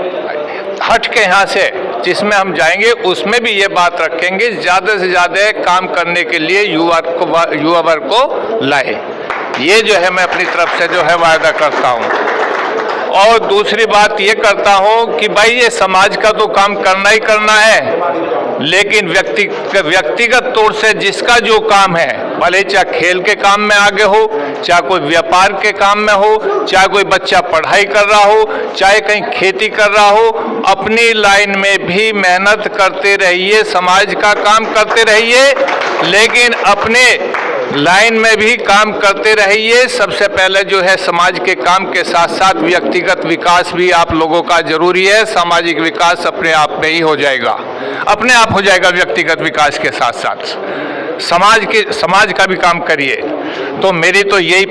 हट के यहाँ से जिसमें हम जाएंगे, उसमें भी ये बात रखेंगे, ज़्यादा से ज़्यादा काम करने के लिए युवा वर्ग को लाए। ये जो है मैं अपनी तरफ से जो है वायदा करता हूँ। और दूसरी बात ये करता हूँ कि भाई ये समाज का तो काम करना ही करना है, लेकिन व्यक्तिगत तौर से जिसका जो काम है, भले चाहे खेल के काम में आगे हो, चाहे कोई व्यापार के काम में हो, चाहे कोई बच्चा पढ़ाई कर रहा हो, चाहे कहीं खेती कर रहा हो, अपनी लाइन में भी मेहनत करते रहिए, समाज का काम करते रहिए, लेकिन अपने लाइन में भी काम करते रहिए। सबसे पहले जो है समाज के काम के साथ साथ व्यक्तिगत विकास भी आप लोगों का जरूरी है। सामाजिक विकास अपने आप में ही हो जाएगा, अपने आप हो जाएगा। व्यक्तिगत विकास के साथ साथ समाज का भी काम करिए। तो मेरी तो यही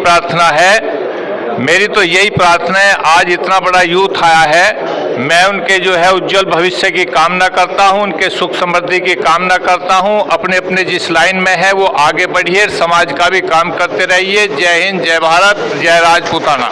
प्रार्थना है, आज इतना बड़ा यूथ आया है, मैं उनके जो है उज्जवल भविष्य की कामना करता हूं, उनके सुख समृद्धि की कामना करता हूं। अपने अपने जिस लाइन में है वो आगे बढ़िए, समाज का भी काम करते रहिए। जय हिंद, जय भारत, जय राजपूताना।